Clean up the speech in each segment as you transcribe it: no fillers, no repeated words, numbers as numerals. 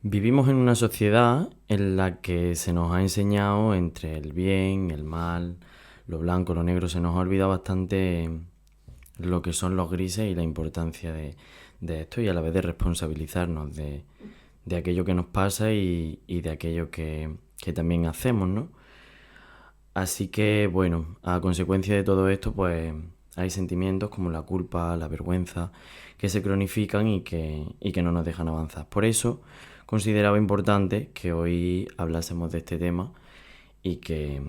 Vivimos en una sociedad en la que se nos ha enseñado entre el bien, el mal, lo blanco, lo negro, se nos ha olvidado bastante lo que son los grises y la importancia de esto y a la vez de responsabilizarnos de aquello que nos pasa y de aquello que también hacemos, ¿no? Así que, bueno, a consecuencia de todo esto, pues hay sentimientos como la culpa, la vergüenza, que se cronifican y que no nos dejan avanzar. Por eso consideraba importante que hoy hablásemos de este tema y que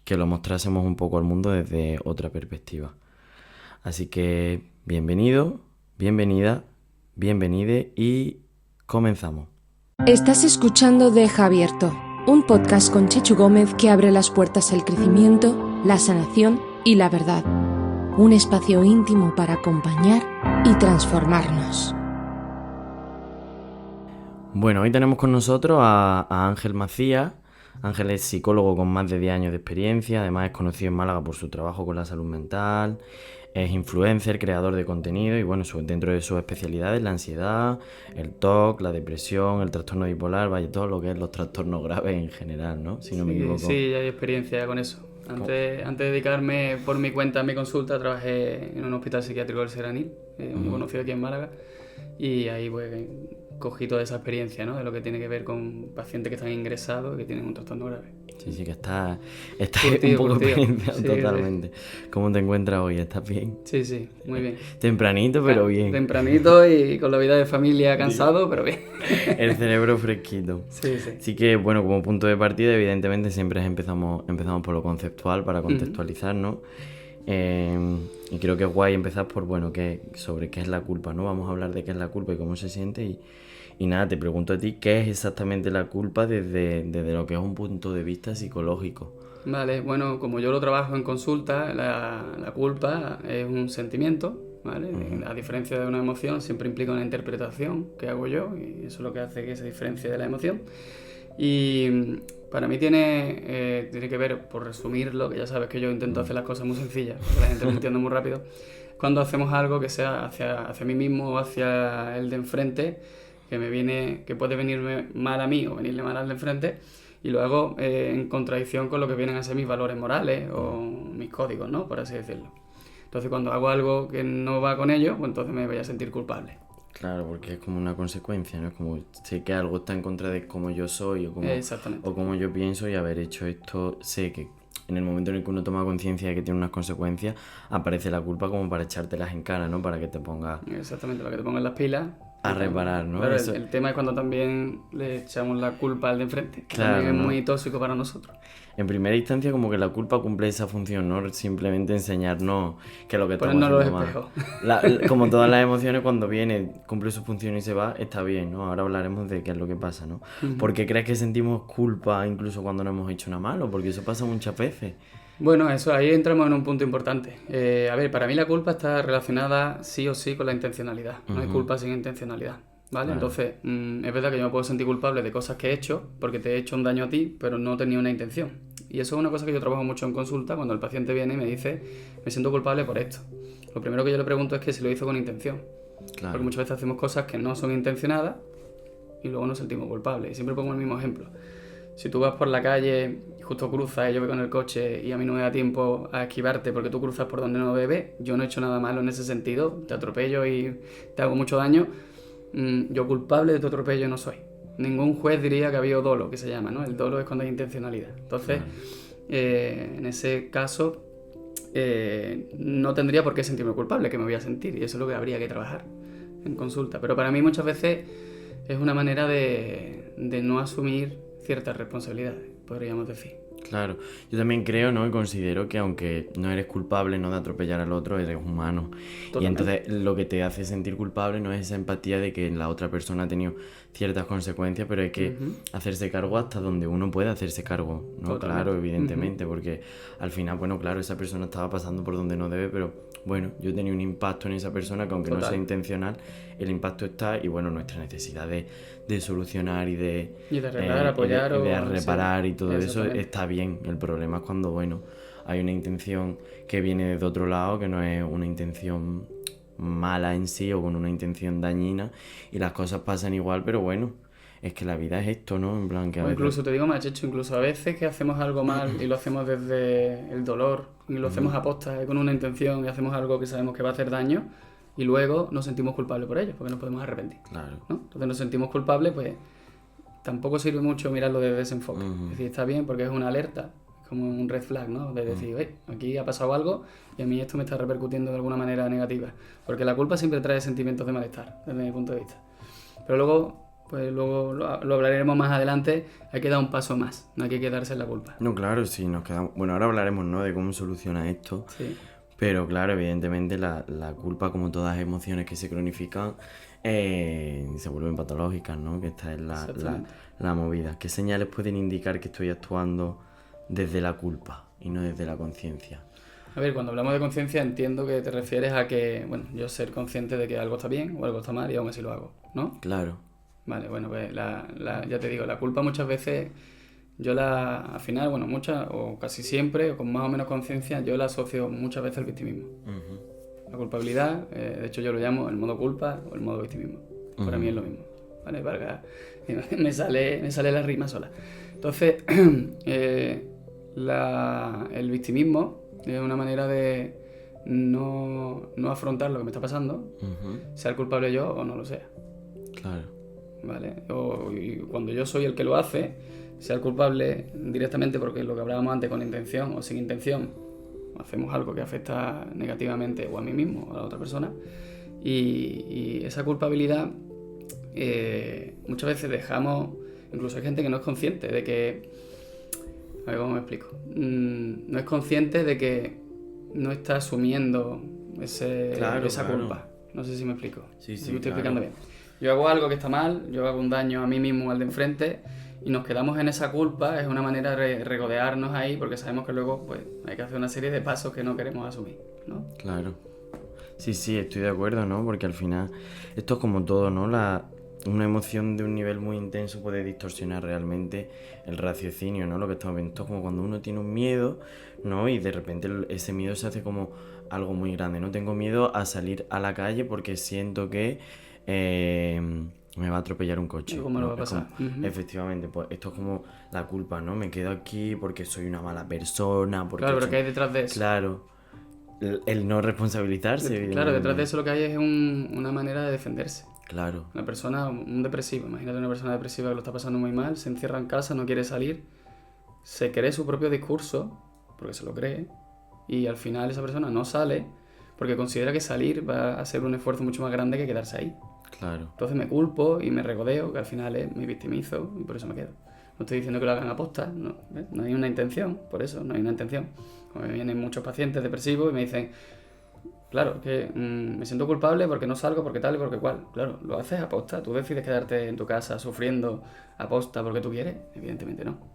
lo mostrásemos un poco al mundo desde otra perspectiva. Así que bienvenido, bienvenida, bienvenide y comenzamos. Estás escuchando Deja Abierto, un podcast con Chechu Gómez que abre las puertas al crecimiento, la sanación y la verdad. Un espacio íntimo para acompañar y transformarnos. Bueno, hoy tenemos con nosotros a Ángel Macías. Ángel es psicólogo con más de 10 años de experiencia, además es conocido en Málaga por su trabajo con la salud mental, es influencer, creador de contenido y bueno, dentro de sus especialidades la ansiedad, el TOC, la depresión, el trastorno bipolar, vaya, todo lo que es los trastornos graves en general, ¿no? Si no me equivoco. Sí, ya hay experiencia con eso. Antes de dedicarme por mi cuenta a mi consulta, trabajé en un hospital psiquiátrico del Seranil, muy conocido aquí en Málaga, y ahí pues cogí toda esa experiencia, ¿no? De lo que tiene que ver con pacientes que están ingresados y que tienen un trastorno grave. Sí, que está Curtido, un poco curtido. experienciado Sí, totalmente. ¿Cómo te encuentras hoy? ¿Estás bien? Sí, muy bien. Tempranito, pero bien. Tempranito y con la vida de familia cansado, pero bien. El cerebro fresquito. Sí. Así que, bueno, como punto de partida, evidentemente siempre empezamos por lo conceptual para contextualizar, ¿no? Y creo que es guay empezar por, bueno, sobre qué es la culpa, ¿no? Vamos a hablar de qué es la culpa y cómo se siente y nada, te pregunto a ti, ¿qué es exactamente la culpa desde lo que es un punto de vista psicológico? Vale, bueno, como yo lo trabajo en consulta, la culpa es un sentimiento, ¿vale? A diferencia de una emoción, siempre implica una interpretación que hago yo y eso es lo que hace que se diferencie de la emoción. Y para mí tiene que ver, por resumirlo, que ya sabes que yo intento hacer las cosas muy sencillas, para que la gente lo entienda muy rápido, cuando hacemos algo que sea hacia mí mismo o hacia el de enfrente, que puede venirme mal a mí o venirle mal al de enfrente, y lo hago en contradicción con lo que vienen a ser mis valores morales o mis códigos, ¿no? Por así decirlo. Entonces cuando hago algo que no va con ello, pues entonces me voy a sentir culpable. Claro, porque es como una consecuencia, ¿no? Es como sé que algo está en contra de cómo yo soy o cómo yo pienso y haber hecho esto, sé que en el momento en el que uno toma conciencia de que tiene unas consecuencias, aparece la culpa como para echártelas en cara, ¿no? Para que te pongas... Exactamente, para que te pongas las pilas. A reparar, ¿no? Claro, el tema es cuando también le echamos la culpa al de enfrente, que claro, también es ¿no? muy tóxico para nosotros. En primera instancia como que la culpa cumple esa función, no simplemente enseñarnos que lo que estamos Ponernos haciendo los mal. Como todas las emociones, cuando viene, cumple su función y se va, está bien, ¿no? Ahora hablaremos de qué es lo que pasa, ¿no? ¿Por qué crees que sentimos culpa incluso cuando no hemos hecho nada malo? Porque eso pasa muchas veces. Bueno, eso ahí entramos en un punto importante. A ver, para mí la culpa está relacionada sí o sí con la intencionalidad. No hay culpa sin intencionalidad, ¿vale? Claro. Entonces, es verdad que yo me puedo sentir culpable de cosas que he hecho porque te he hecho un daño a ti, pero no tenía una intención. Y eso es una cosa que yo trabajo mucho en consulta cuando el paciente viene y me dice, me siento culpable por esto. Lo primero que yo le pregunto es que si lo hizo con intención. Claro. Porque muchas veces hacemos cosas que no son intencionadas y luego nos sentimos culpables. Y siempre pongo el mismo ejemplo. Si tú vas por la calle y justo cruzas y yo voy con el coche y a mí no me da tiempo a esquivarte porque tú cruzas por donde no debes, yo no he hecho nada malo en ese sentido, te atropello y te hago mucho daño, yo culpable de tu atropello no soy. Ningún juez diría que había dolo, que se llama, ¿no? El dolo es cuando hay intencionalidad. Entonces, en ese caso, no tendría por qué sentirme culpable, que me voy a sentir, y eso es lo que habría que trabajar en consulta. Pero para mí muchas veces es una manera de no asumir ciertas responsabilidades, podríamos decir. Claro, yo también creo, ¿no? Y considero que aunque no eres culpable, ¿no? De atropellar al otro, eres humano. Totalmente. Y entonces lo que te hace sentir culpable no es esa empatía de que la otra persona ha tenido ciertas consecuencias, pero hay que hacerse cargo hasta donde uno puede hacerse cargo, ¿no? Totalmente. Claro, evidentemente, porque al final, bueno, claro, esa persona estaba pasando por donde no debe, pero bueno, yo tenía un impacto en esa persona que aunque no sea intencional, el impacto está y bueno, nuestra necesidad de solucionar y de arreglar, apoyar y de o reparar y todo eso exactamente. está bien. El problema es cuando, bueno, hay una intención que viene de otro lado, que no es una intención mala en sí o con una intención dañina y las cosas pasan igual, pero bueno, es que la vida es esto, ¿no? En plan que a O veces... incluso, te digo más, Checho, incluso a veces que hacemos algo mal y lo hacemos desde el dolor, y lo hacemos a posta, con una intención, y hacemos algo que sabemos que va a hacer daño, y luego nos sentimos culpables por ello, porque nos podemos arrepentir, Claro. ¿no? Entonces nos sentimos culpables, pues tampoco sirve mucho mirarlo desde ese enfoque. Es decir, está bien porque es una alerta, como un red flag, ¿no? De decir, oye, aquí ha pasado algo y a mí esto me está repercutiendo de alguna manera negativa. Porque la culpa siempre trae sentimientos de malestar, desde mi punto de vista. Pero luego, pues luego lo hablaremos más adelante, hay que dar un paso más, no hay que quedarse en la culpa. No, claro, sí, nos quedamos... Bueno, ahora hablaremos, ¿no? De cómo soluciona esto. Sí. Pero claro, evidentemente la culpa, como todas las emociones que se cronifican, se vuelven patológicas, ¿no? Que esta es la movida. ¿Qué señales pueden indicar que estoy actuando desde la culpa y no desde la conciencia? A ver, cuando hablamos de conciencia entiendo que te refieres a que, bueno, yo ser consciente de que algo está bien o algo está mal y aún así lo hago, ¿no? Claro. Vale, bueno, pues ya te digo, la culpa muchas veces, al final, bueno, muchas o casi siempre, o con más o menos conciencia, yo la asocio muchas veces al victimismo. La culpabilidad, de hecho yo lo llamo el modo culpa o el modo victimismo. Para mí es lo mismo, ¿vale? Para que me sale la rima sola. Entonces, el victimismo es una manera de no afrontar lo que me está pasando, sea el culpable yo o no lo sea. Claro. ¿Vale? Y cuando yo soy el que lo hace, sea el culpable directamente, porque lo que hablábamos antes, con intención o sin intención, hacemos algo que afecta negativamente o a mí mismo o a la otra persona, y esa culpabilidad muchas veces dejamos, incluso hay gente que no es consciente de que, a ver cómo me explico, no es consciente de que no está asumiendo esa culpa. No sé si me explico. Sí, me estoy explicando bien. Yo hago algo que está mal, yo hago un daño a mí mismo o al de enfrente y nos quedamos en esa culpa, es una manera de regodearnos ahí porque sabemos que luego pues hay que hacer una serie de pasos que no queremos asumir, ¿no? Claro. Sí, estoy de acuerdo, ¿no? Porque al final esto es como todo, ¿no? Una emoción de un nivel muy intenso puede distorsionar realmente el raciocinio, ¿no? Lo que estamos viendo, esto es como cuando uno tiene un miedo, ¿no? Y de repente ese miedo se hace como algo muy grande, ¿no? Tengo miedo a salir a la calle porque siento que me va a atropellar un coche. ¿Cómo lo va a pasar? Efectivamente, pues esto es como la culpa, ¿no? Me quedo aquí porque soy una mala persona. Porque claro, pero ¿qué hay detrás de eso? Claro, el no responsabilizarse. Claro, detrás de eso lo que hay es una manera de defenderse. Claro. Una persona, un depresivo, imagínate una persona depresiva que lo está pasando muy mal, se encierra en casa, no quiere salir, se cree su propio discurso, porque se lo cree, y al final esa persona no sale porque considera que salir va a ser un esfuerzo mucho más grande que quedarse ahí. Claro. Entonces me culpo y me regodeo, que al final me victimizo y por eso me quedo. No estoy diciendo que lo hagan a posta, no hay una intención, por eso no hay una intención. Como me vienen muchos pacientes depresivos y me dicen, claro, que me siento culpable porque no salgo, porque tal y porque cual. Claro, lo haces a posta, tú decides quedarte en tu casa sufriendo a posta porque tú quieres, evidentemente no.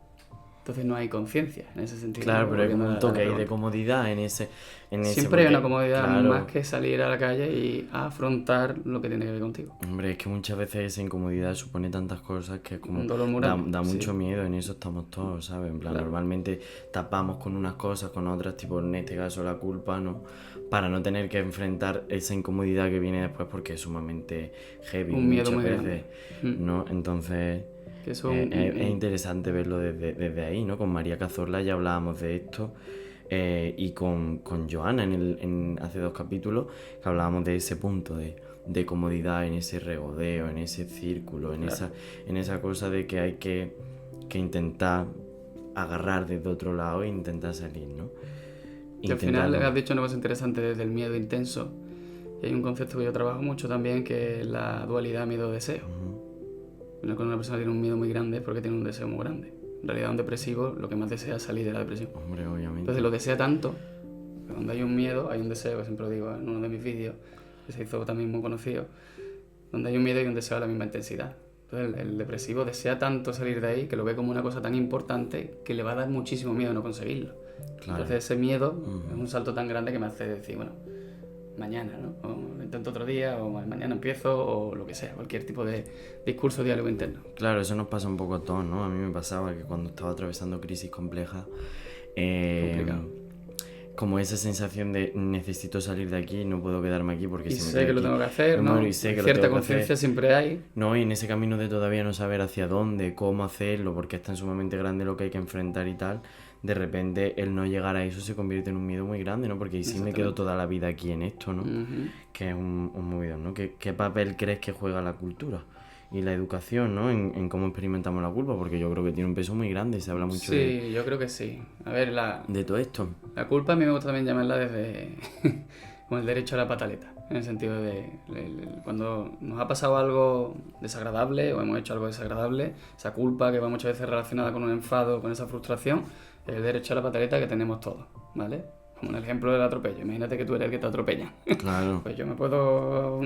Entonces no hay conciencia en ese sentido. Claro, pero hay como un toque ahí de comodidad en ese Siempre hay una comodidad, claro, más que salir a la calle y afrontar lo que tiene que ver contigo. Hombre, es que muchas veces esa incomodidad supone tantas cosas que es como Un dolor muy grande, da mucho sí. miedo, en eso estamos todos, ¿sabes? En plan, Claro. Normalmente tapamos con unas cosas, con otras, tipo en este caso la culpa, ¿no? Para no tener que enfrentar esa incomodidad que viene después porque es sumamente heavy Un miedo muchas muy veces, grande. ¿no? Entonces... Que eso es interesante verlo desde ahí, ¿no? Con María Cazorla ya hablábamos de esto y con Joana hace 2 capítulos que hablábamos de ese punto de comodidad, en ese regodeo, en ese círculo, en esa cosa de que hay que intentar agarrar desde otro lado e intentar salir, ¿no? Y al final has dicho una cosa interesante desde el miedo intenso. Y hay un concepto que yo trabajo mucho también que es la dualidad miedo-deseo. Cuando una persona tiene un miedo muy grande es porque tiene un deseo muy grande. En realidad un depresivo lo que más desea es salir de la depresión. Hombre, obviamente. Entonces lo desea tanto, que cuando hay un miedo hay un deseo, que siempre lo digo en uno de mis vídeos, que se hizo también muy conocido, donde hay un miedo y un deseo a la misma intensidad. Entonces el depresivo desea tanto salir de ahí que lo ve como una cosa tan importante que le va a dar muchísimo miedo no conseguirlo. Claro. Entonces ese miedo es un salto tan grande que me hace decir, bueno, mañana, ¿no? O lo intento otro día, o mañana empiezo, o lo que sea, cualquier tipo de discurso, diálogo interno. Claro, eso nos pasa un poco a todos, ¿no? A mí me pasaba que cuando estaba atravesando crisis complejas, como esa sensación de necesito salir de aquí, no puedo quedarme aquí porque Y si me sé quedo que lo aquí, tengo que hacer, me ¿no? muero y sé que lo Cierta tengo que hacer. conciencia siempre hay. No, y en ese camino de todavía no saber hacia dónde, cómo hacerlo, porque es tan sumamente grande lo que hay que enfrentar y tal, de repente el no llegar a eso se convierte en un miedo muy grande, ¿no? Porque si me quedo toda la vida aquí en esto, ¿no? Que es un movidón, ¿no? ¿Qué papel crees que juega la cultura y la educación, ¿no? En cómo experimentamos la culpa, porque yo creo que tiene un peso muy grande y se habla mucho Sí, yo creo que sí. A ver, de todo esto. la culpa a mí me gusta también llamarla desde como el derecho a la pataleta, en el sentido de cuando nos ha pasado algo desagradable o hemos hecho algo desagradable, esa culpa que va muchas veces relacionada con un enfado, con esa frustración, es el derecho a la pataleta que tenemos todos, ¿vale? Como en el ejemplo del atropello. Imagínate que tú eres el que te atropella. Claro. Pues yo me puedo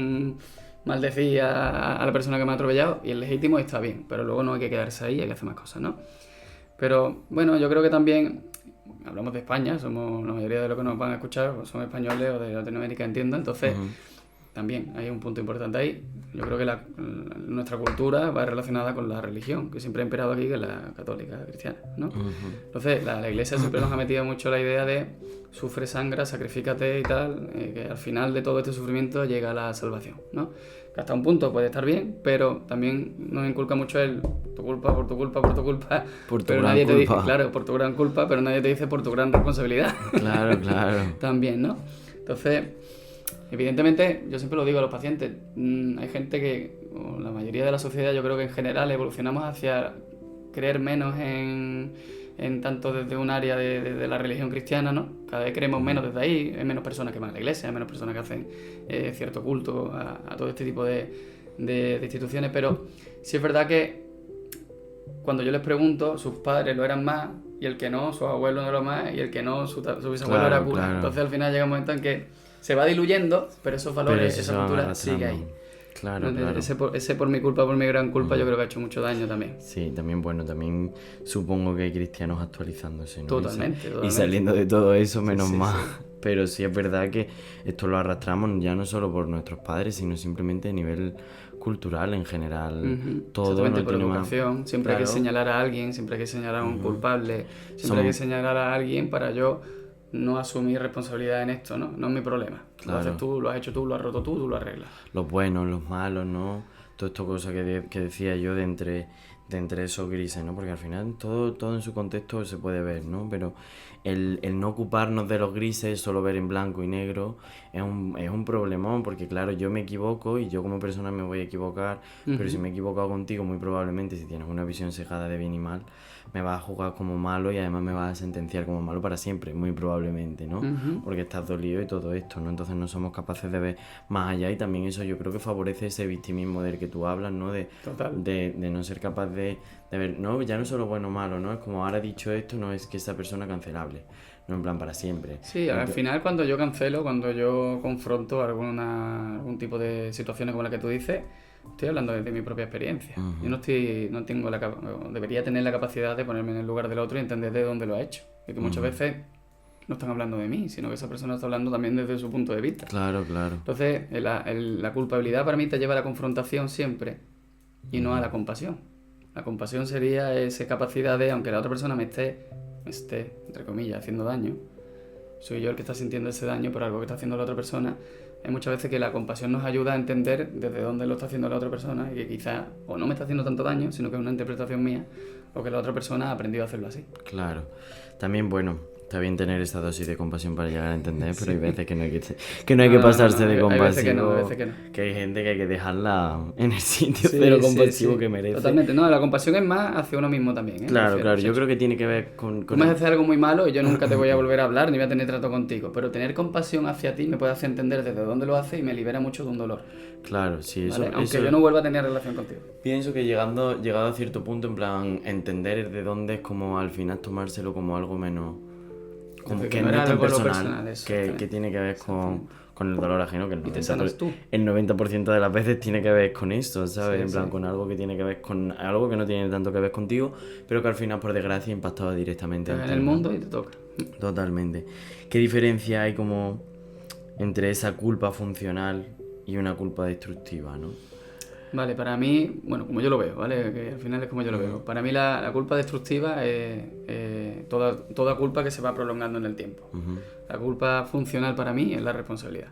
maldecir a la persona que me ha atropellado y es legítimo y está bien, pero luego no hay que quedarse ahí, hay que hacer más cosas, ¿no? Pero bueno, yo creo que también hablamos de España, somos la mayoría de los que nos van a escuchar pues son españoles o de Latinoamérica, entiendo, entonces también hay un punto importante ahí. Yo creo que nuestra cultura va relacionada con la religión, que siempre ha imperado aquí, que es la católica cristiana, ¿no? Entonces la Iglesia siempre nos ha metido mucho la idea de sufre, sangra, sacrifícate y tal, que al final de todo este sufrimiento llega la salvación, ¿no? Que hasta un punto puede estar bien, pero también nos inculca mucho el tu culpa, por tu culpa, por tu culpa, Por tu pero gran nadie te dice, culpa. claro, por tu gran culpa, pero nadie te dice por tu gran responsabilidad. Claro, claro. También, ¿no? Entonces, evidentemente, yo siempre lo digo a los pacientes, hay gente que, o la mayoría de la sociedad, yo creo que en general evolucionamos hacia creer menos en tanto desde un área de la religión cristiana, ¿no? Cada vez creemos menos desde ahí, hay menos personas que van a la iglesia, hay menos personas que hacen cierto culto a todo este tipo de instituciones, pero sí es verdad que cuando yo les pregunto, sus padres lo eran más, y el que no, sus abuelos no lo más, y el que no, su bisabuelo Claro, era cura. claro. Entonces al final llega un momento en que se va diluyendo, pero esos valores, Pero eso se esa van cultura arrastrando. sigue ahí. Claro, ¿No? claro. Ese por mi culpa, por mi gran culpa, yo creo que ha hecho mucho daño también. Sí, también bueno, también supongo que hay cristianos actualizándose, ¿no? Totalmente, Y totalmente. saliendo de todo eso, menos sí, mal. sí. Pero sí es verdad que esto lo arrastramos ya no solo por nuestros padres, sino simplemente a nivel cultural en general. Todo Exactamente, no por tiene más. educación. Siempre hay que Claro. señalar a alguien, siempre hay que señalar a un culpable, siempre hay que señalar a alguien para yo no asumir responsabilidad en esto, ¿no? No es mi problema. Claro. Lo haces tú, lo has hecho tú, lo has roto tú lo arreglas. Los buenos, los malos, ¿no? Todo esto cosa que decía yo de entre esos grises, ¿no? Porque al final todo en su contexto se puede ver, ¿no? Pero el no ocuparnos de los grises, solo ver en blanco y negro, es un problemón, porque claro, yo me equivoco y yo como persona me voy a equivocar, pero si me he equivocado contigo, muy probablemente, si tienes una visión cegada de bien y mal, me vas a juzgar como malo y además me vas a sentenciar como malo para siempre, muy probablemente, ¿no? Porque estás dolido y todo esto, ¿no? Entonces no somos capaces de ver más allá y también eso yo creo que favorece ese victimismo del que tú hablas, ¿no? Total. De no ser capaz de ver, no, ya no solo bueno o malo, ¿no? Es como ahora dicho esto, no es que esa persona cancelable, no en plan para siempre. Sí, al final cuando yo cancelo, cuando yo confronto algún tipo de situaciones como la que tú dices, estoy hablando desde mi propia experiencia. Yo no tengo debería tener la capacidad de ponerme en el lugar del otro y entender de dónde lo ha hecho. Y que muchas veces no están hablando de mí, sino que esa persona está hablando también desde su punto de vista. Claro, claro. Entonces, la culpabilidad para mí te lleva a la confrontación siempre y no a la compasión. La compasión sería esa capacidad de, aunque la otra persona me esté, entre comillas, haciendo daño, soy yo el que está sintiendo ese daño por algo que está haciendo la otra persona. Hay muchas veces que la compasión nos ayuda a entender desde dónde lo está haciendo la otra persona y que quizá o no me está haciendo tanto daño, sino que es una interpretación mía, o que la otra persona ha aprendido a hacerlo así. Claro. También, bueno, está bien tener esa dosis de compasión para llegar a entender, pero hay veces que no hay que pasarse de compasivo. Hay veces que no. Que hay gente que hay que dejarla en el sitio cero compasivo que merece. Totalmente, no, la compasión es más hacia uno mismo también, ¿eh? Claro, yo creo que tiene que ver con Tú me haces algo muy malo y yo nunca te voy a volver a hablar ni voy a tener trato contigo, pero tener compasión hacia ti me puede hacer entender desde dónde lo hace y me libera mucho de un dolor. Claro, sí, eso. ¿Vale? Aunque eso... yo no vuelva a tener relación contigo. Pienso que llegado a cierto punto, en plan, entender de dónde es como al final tomárselo como algo menos. Como que no es tan personal, que tiene que ver con el dolor ajeno, que el 90% de las veces tiene que ver con esto, ¿sabes? Sí, en plan, sí. con algo que tiene que ver con algo que no tiene tanto que ver contigo, pero que al final, por desgracia, impactaba directamente Estás ti, en el ¿no? mundo y te toca. Totalmente. ¿Qué diferencia hay como entre esa culpa funcional y una culpa destructiva, ¿no? Vale, para mí, bueno, como yo lo veo, ¿vale? Que al final es como yo lo veo. Para mí la culpa destructiva es toda culpa que se va prolongando en el tiempo. Ujú. La culpa funcional para mí es la responsabilidad.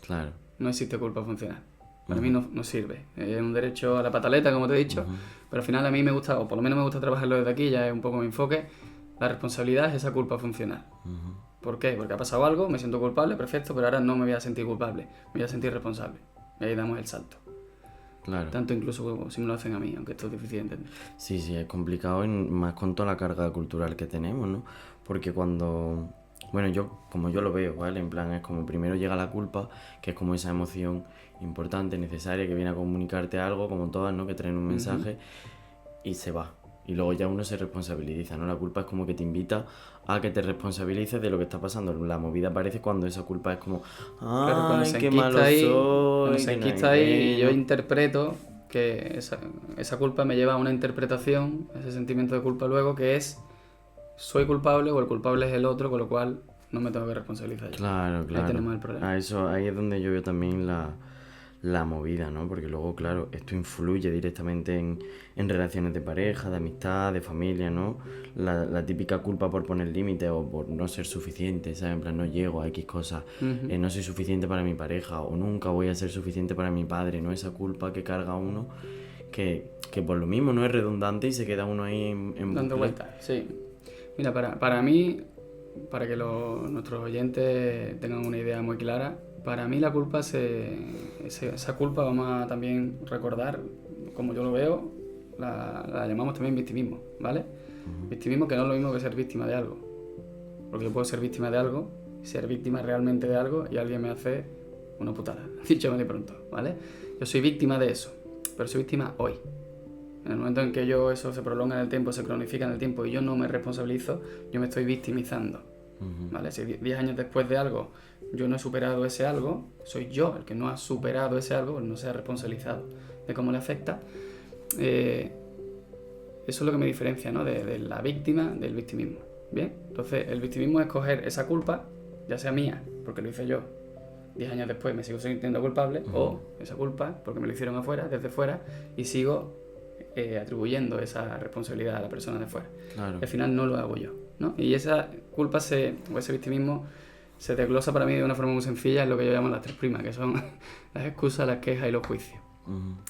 Claro. No existe culpa funcional. Para mí no sirve. Es un derecho a la pataleta, como te he dicho, pero al final a mí me gusta, o por lo menos me gusta trabajarlo desde aquí, ya es un poco mi enfoque. La responsabilidad es esa culpa funcional. ¿Por qué? Porque ha pasado algo, me siento culpable, perfecto, pero ahora no me voy a sentir culpable, me voy a sentir responsable. Y ahí damos el salto. Claro. Tanto incluso si me lo hacen a mí, aunque esto es difícil de entender. Sí, es complicado, más con toda la carga cultural que tenemos, ¿no? Porque cuando, bueno, como yo lo veo, ¿vale? En plan, es como primero llega la culpa, que es como esa emoción importante, necesaria, que viene a comunicarte algo, como todas, ¿no? Que traen un mensaje y se va. Y luego ya uno se responsabiliza, ¿no? La culpa es como que te invita a que te responsabilices de lo que está pasando. La movida aparece cuando esa culpa es como, Claro, cuando ¡ay, se qué enquista malo ahí, soy! cuando se Que no enquista hay ahí y yo que, interpreto que esa culpa me lleva a una interpretación, ese sentimiento de culpa luego, que es soy culpable o el culpable es el otro, con lo cual no me tengo que responsabilizar yo. Claro. Ahí tenemos el problema. Ahí es donde yo veo también la movida, ¿no? Porque luego, claro, esto influye directamente en relaciones de pareja, de amistad, de familia, ¿no? La típica culpa por poner límites o por no ser suficiente, ¿sabes? En plan, no llego a X cosas, no soy suficiente para mi pareja o nunca voy a ser suficiente para mi padre, ¿no? Esa culpa que carga uno que por lo mismo no es redundante y se queda uno ahí en Dando bucle. vueltas, sí. Mira, para mí, para que nuestros oyentes tengan una idea muy clara, para mí la culpa, esa culpa vamos a también recordar, como yo lo veo, la llamamos también victimismo, ¿vale? Victimismo que no es lo mismo que ser víctima de algo. Porque yo puedo ser víctima de algo, ser víctima realmente de algo y alguien me hace una putada, dicho mal y pronto, ¿vale? Yo soy víctima de eso, pero soy víctima hoy. En el momento en que eso se prolonga en el tiempo, se cronifica en el tiempo y yo no me responsabilizo, yo me estoy victimizando, ¿vale? Si 10 años después de algo yo no he superado ese algo, soy yo el que no ha superado ese algo, no se ha responsabilizado de cómo le afecta. Eso es lo que me diferencia, ¿no? de la víctima del victimismo. ¿Bien? Entonces el victimismo es coger esa culpa, ya sea mía, porque lo hice yo, 10 años después me sigo sintiendo culpable, o esa culpa porque me lo hicieron afuera, desde fuera, y sigo atribuyendo esa responsabilidad a la persona de fuera. Claro. Al final no lo hago yo, ¿no? Y esa culpa o ese victimismo se desglosa para mí de una forma muy sencilla en lo que yo llamo las 3 primas, que son las excusas, las quejas y los juicios.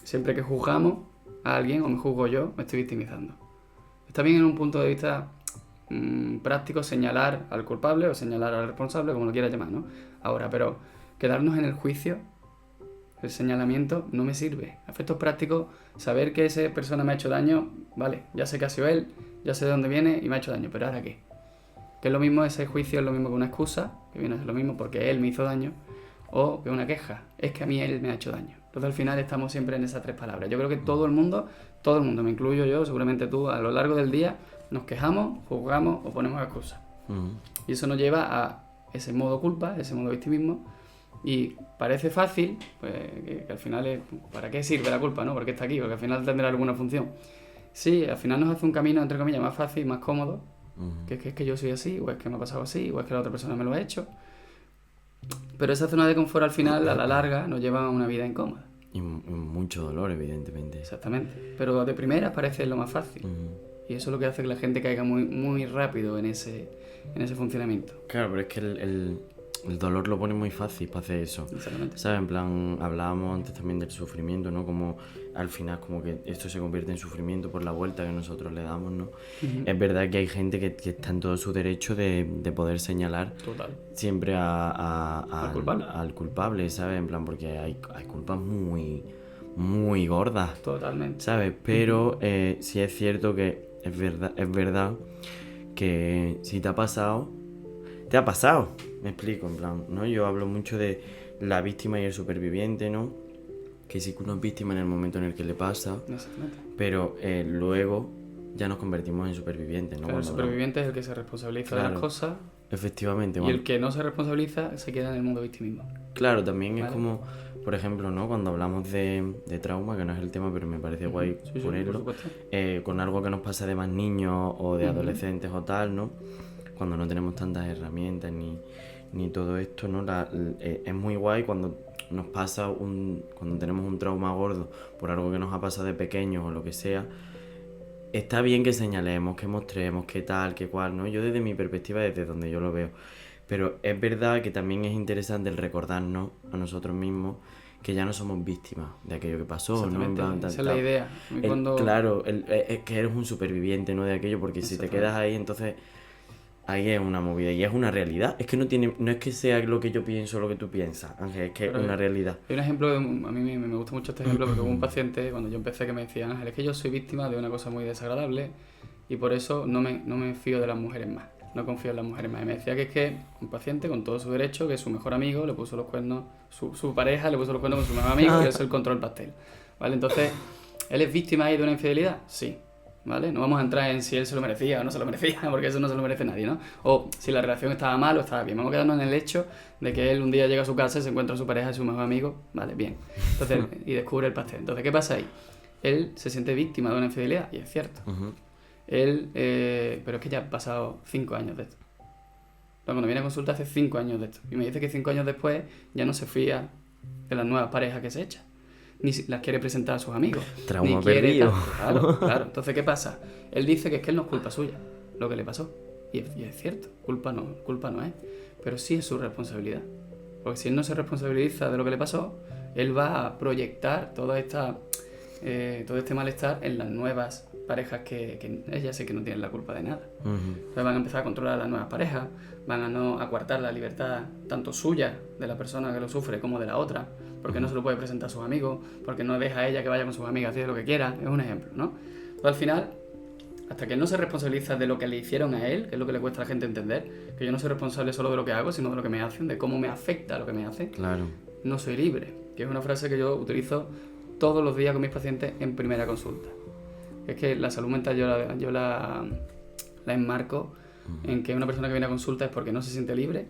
Siempre que juzgamos a alguien o me juzgo yo, me estoy victimizando. Está bien en un punto de vista práctico señalar al culpable o señalar al responsable, como lo quieras llamar, ¿no? Ahora, pero quedarnos en el juicio, el señalamiento, no me sirve. A efectos prácticos, saber que esa persona me ha hecho daño, vale, ya sé que ha sido él, ya sé de dónde viene y me ha hecho daño, pero ¿ahora qué? Que es lo mismo, ese juicio es lo mismo que una excusa, que viene a ser lo mismo porque él me hizo daño, o que una queja, es que a mí él me ha hecho daño. Entonces al final estamos siempre en esas 3 palabras. Yo creo que todo el mundo, me incluyo yo, seguramente tú, a lo largo del día nos quejamos, juzgamos o ponemos excusas. Y eso nos lleva a ese modo culpa, ese modo victimismo, y parece fácil, pues que al final es, ¿para qué sirve la culpa, no? ¿Por qué está aquí? Porque al final tendrá alguna función. Sí, al final nos hace un camino, entre comillas, más fácil, más cómodo, que es que yo soy así, o es que me ha pasado así, o es que la otra persona me lo ha hecho. Pero esa zona de confort al final, a la larga, nos lleva a una vida incómoda. Y mucho dolor, evidentemente. Exactamente. Pero de primeras parece lo más fácil. Y eso es lo que hace que la gente caiga muy, muy rápido en ese funcionamiento. Claro, pero es que el dolor lo pone muy fácil para hacer eso. Exactamente. ¿Sabes? En plan, hablábamos antes también del sufrimiento, ¿no? Como al final como que esto se convierte en sufrimiento por la vuelta que nosotros le damos, ¿no? Es verdad que hay gente que está en todo su derecho de poder señalar Total. siempre culpable. al culpable, ¿sabes? En plan, porque hay culpas muy, muy gordas. Totalmente. ¿Sabes? Pero sí es cierto que es verdad que si te ha pasado, me explico, en plan, ¿no? Yo hablo mucho de la víctima y el superviviente, ¿no? Que sí que uno es víctima en el momento en el que le pasa, Exactamente. pero luego ya nos convertimos en supervivientes, ¿no? Claro, el Cuando superviviente es el que se responsabiliza de las cosas, efectivamente. y el que no se responsabiliza se queda en el mundo victimismo. Claro, también Vale. es como, por ejemplo, ¿no? Cuando hablamos de trauma, que no es el tema, pero me parece guay Sí, ponerlo, por supuesto. con algo que nos pasa de más niños o de adolescentes o tal, ¿no? Cuando no tenemos tantas herramientas ni ni todo esto, ¿no? Es muy guay cuando nos pasa cuando tenemos un trauma gordo por algo que nos ha pasado de pequeños o lo que sea. Está bien que señalemos, que mostremos, qué tal, qué cual, ¿no? Yo desde mi perspectiva, desde donde yo lo veo. Pero es verdad que también es interesante el recordarnos a nosotros mismos que ya no somos víctimas de aquello que pasó, ¿no? En plan, Esa es la idea. Claro, es que eres un superviviente, ¿no? De aquello, porque si te quedas ahí, entonces ahí es una movida y es una realidad. Es que no es que sea lo que yo pienso o lo que tú piensas, Ángel, es que es una realidad. Hay un ejemplo, a mí me gusta mucho este ejemplo porque hubo un paciente, cuando yo empecé, que me decía: Ángel, es que yo soy víctima de una cosa muy desagradable y por eso no me fío de las mujeres más, no confío en las mujeres más. Y me decía que es que un paciente con todo su derecho, que su mejor amigo le puso los cuernos, su pareja le puso los cuernos con su mejor amigo y él se encontró el pastel, ¿vale? Entonces, ¿él es víctima ahí de una infidelidad? Sí. ¿Vale? No vamos a entrar en si él se lo merecía o no se lo merecía, porque eso no se lo merece nadie, ¿no? O si la relación estaba mal o estaba bien. Vamos a quedarnos en el hecho de que él un día llega a su casa y se encuentra a su pareja y su mejor amigo, vale, bien. Entonces, y descubre el pastel. Entonces, ¿qué pasa ahí? Él se siente víctima de una infidelidad, y es cierto. Él, pero es que ya han pasado 5 años de esto. Cuando viene a consulta hace 5 años de esto. Y me dice que 5 años después ya no se fía de las nuevas parejas que se echan. Ni las quiere presentar a sus amigos. Trauma perdido. Claro. Entonces, ¿qué pasa? Él dice que es que él no es culpa suya lo que le pasó. Y es cierto, culpa no es. Pero sí es su responsabilidad. Porque si él no se responsabiliza de lo que le pasó, él va a proyectar todo este malestar en las nuevas parejas que ella sé que no tienen la culpa de nada. Entonces van a empezar a controlar a las nuevas parejas, van a coartar la libertad tanto suya, de la persona que lo sufre, como de la otra, porque no se lo puede presentar a sus amigos, porque no deja a ella que vaya con sus amigas, hacer lo que quiera. Es un ejemplo, ¿no? Entonces, al final, hasta que él no se responsabiliza de lo que le hicieron a él, que es lo que le cuesta a la gente entender, que yo no soy responsable solo de lo que hago, sino de lo que me hacen, de cómo me afecta lo que me hacen, claro, no soy libre. Que es una frase que yo utilizo todos los días con mis pacientes en primera consulta. Es que la salud mental yo la enmarco en que una persona que viene a consulta es porque no se siente libre,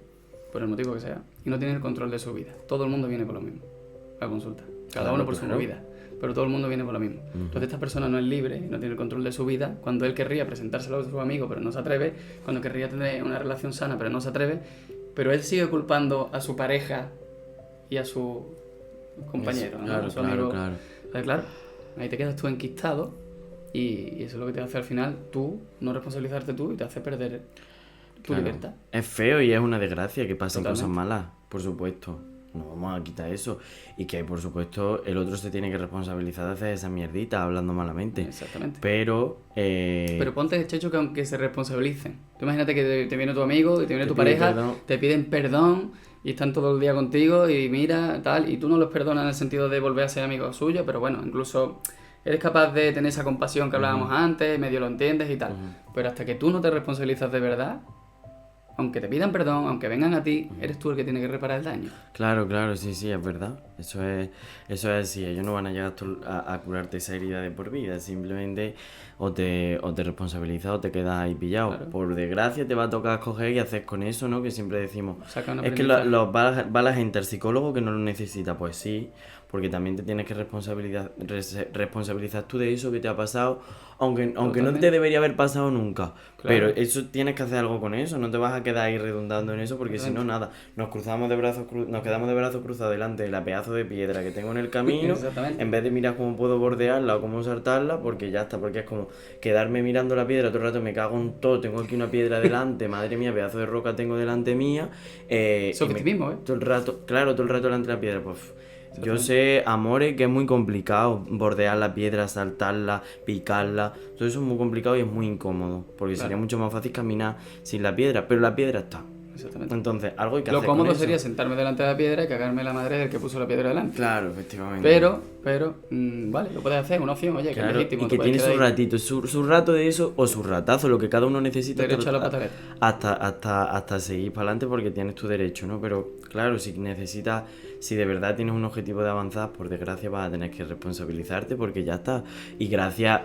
por el motivo que sea, y no tiene el control de su vida. Todo el mundo viene por lo mismo a consulta, cada uno por su movida, pero todo el mundo viene por lo mismo. Entonces esta persona no es libre, no tiene el control de su vida. Cuando él querría presentárselo a su amigo, pero no se atreve, cuando querría tener una relación sana, pero no se atreve, pero él sigue culpando a su pareja y a su compañero, ¿no? Claro, a su amigo. claro. Entonces, claro, ahí te quedas tú enquistado y eso es lo que te hace al final tú no responsabilizarte tú y te hace perder tu libertad. Es feo y es una desgracia que pasen Totalmente. cosas malas, por supuesto. No vamos a quitar eso. Y que, por supuesto, el otro se tiene que responsabilizar de hacer esa mierdita hablando malamente. Exactamente. Pero Ponte, Checho, que aunque se responsabilicen. Tú imagínate que te viene tu amigo y te viene tu pide pareja, perdón. te piden perdón y están todo el día contigo y mira, tal, y tú no los perdonas en el sentido de volver a ser amigo suyo, pero bueno, incluso eres capaz de tener esa compasión que hablábamos antes, medio lo entiendes y tal. Pero hasta que tú no te responsabilizas de verdad, aunque te pidan perdón, aunque vengan a ti, eres tú el que tiene que reparar el daño. Claro, sí, es verdad. Eso es así. Ellos no van a llegar a curarte esa herida de por vida. Simplemente o te responsabilizas o te quedas ahí pillado. Claro. Por desgracia te va a tocar escoger y hacer con eso, ¿no? Que siempre decimos, Saca un es que aprendizaje. va la gente al psicólogo que no lo necesita. Pues sí, porque también te tienes que responsabilizar tú de eso que te ha pasado, aunque no te debería haber pasado nunca. Claro. Pero eso tienes que hacer algo con eso, no te vas a quedar ahí redundando en eso, porque si no, nada, nos quedamos de brazos cruzados delante de la pedazo de piedra que tengo en el camino, Exactamente. en vez de mirar cómo puedo bordearla o cómo saltarla, porque ya está, porque es como quedarme mirando la piedra todo el rato, me cago en todo, tengo aquí una piedra delante, madre mía, pedazo de roca tengo delante mía. Eso que mismo, ¿eh? Todo el rato delante de la piedra, pues. Yo sé, amores, que es muy complicado bordear la piedra, saltarla, picarla. Todo eso es muy complicado y es muy incómodo. Porque sería mucho más fácil caminar sin la piedra, pero la piedra está. Exactamente. Entonces, algo hay que Lo hacer con cómodo eso. sería sentarme delante de la piedra y cagarme la madre del que puso la piedra delante. Claro, efectivamente. Pero, vale, lo puedes hacer, una opción, oye, que es Claro, legítimo. y que te puedes tiene quedar su ahí. ratito, su rato de eso o su ratazo, lo que cada uno necesita. Derecho a la pataleta. Hasta seguir para adelante porque tienes tu derecho, ¿no? Pero claro, si de verdad tienes un objetivo de avanzar, por desgracia vas a tener que responsabilizarte porque ya está. Y gracias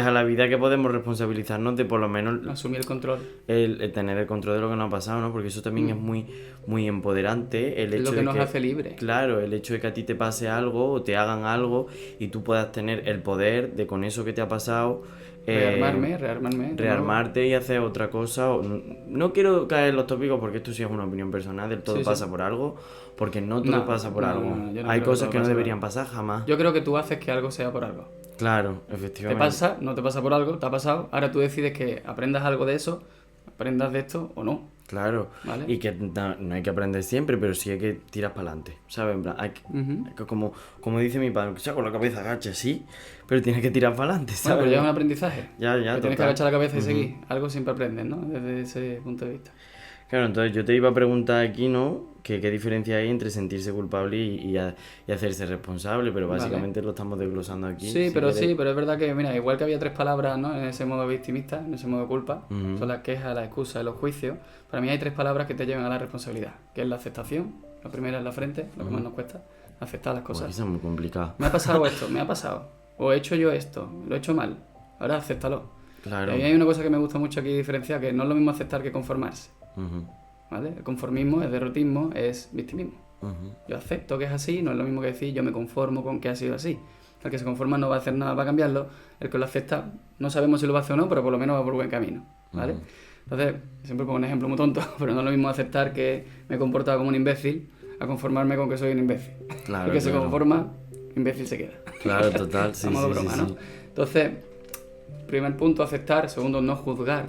a la vida que podemos responsabilizarnos de por lo menos Asumir el control. el tener el control de lo que nos ha pasado, ¿no? Porque eso también es muy, muy empoderante. El Es hecho lo que de nos hace libres. Claro, el hecho de que a ti te pase algo o te hagan algo y tú puedas tener el poder de con eso que te ha pasado Rearmarme. Rearmarte y hacer otra cosa. No quiero caer en los tópicos porque esto sí es una opinión personal, del todo pasa por algo, porque no todo pasa por algo. Yo no Hay creo cosas que no todo deberían pase pasar jamás. Yo creo que tú haces que algo sea por algo. Claro, Te efectivamente. pasa, no te pasa por algo, te ha pasado. Ahora tú decides que aprendas algo de eso, aprendas de esto o no. Claro, ¿Vale? y que no hay que aprender siempre, pero sí hay que tirar para adelante, ¿sabes? En plan, hay que, como dice mi padre, que sea con la cabeza agache, sí, pero tienes que tirar para adelante, Bueno, ¿sabes? pero ya es un aprendizaje. Ya, Que tienes que total. agachar la cabeza y seguir. Algo siempre aprendes, ¿no? Desde ese punto de vista. Claro, entonces yo te iba a preguntar aquí, ¿no? Que qué diferencia hay entre sentirse culpable y hacerse responsable, pero básicamente lo estamos desglosando aquí. Sí, si pero quieres. es verdad que, mira, igual que había 3 palabras, ¿no? En ese modo victimista, en ese modo culpa, son las quejas, la excusa y los juicios. Para mí hay 3 palabras que te llevan a la responsabilidad, que es la aceptación, la primera es la frente, lo que más nos cuesta, aceptar las Pues cosas. eso es muy complicado. Me ha pasado esto, me ha pasado, o he hecho yo esto, lo he hecho mal, ahora acéptalo. Claro. Y a mí hay una cosa que me gusta mucho aquí diferenciar, que no es lo mismo aceptar que conformarse, Ujú, ¿vale? El conformismo, el derrotismo, es victimismo. ujú. Yo acepto que es así, no es lo mismo que decir yo me conformo con que ha sido así. El que se conforma no va a hacer nada para cambiarlo, el que lo acepta no sabemos si lo va a hacer o no, pero por lo menos va por buen camino, ¿vale? Entonces, siempre pongo un ejemplo muy tonto, pero no es lo mismo aceptar que me he comportado como un imbécil a conformarme con que soy un imbécil. Claro, El que se claro. conforma, imbécil se queda. Claro, total, sí, A modo sí, broma, sí, ¿no? sí. Entonces, primer punto, aceptar. Segundo, no juzgar.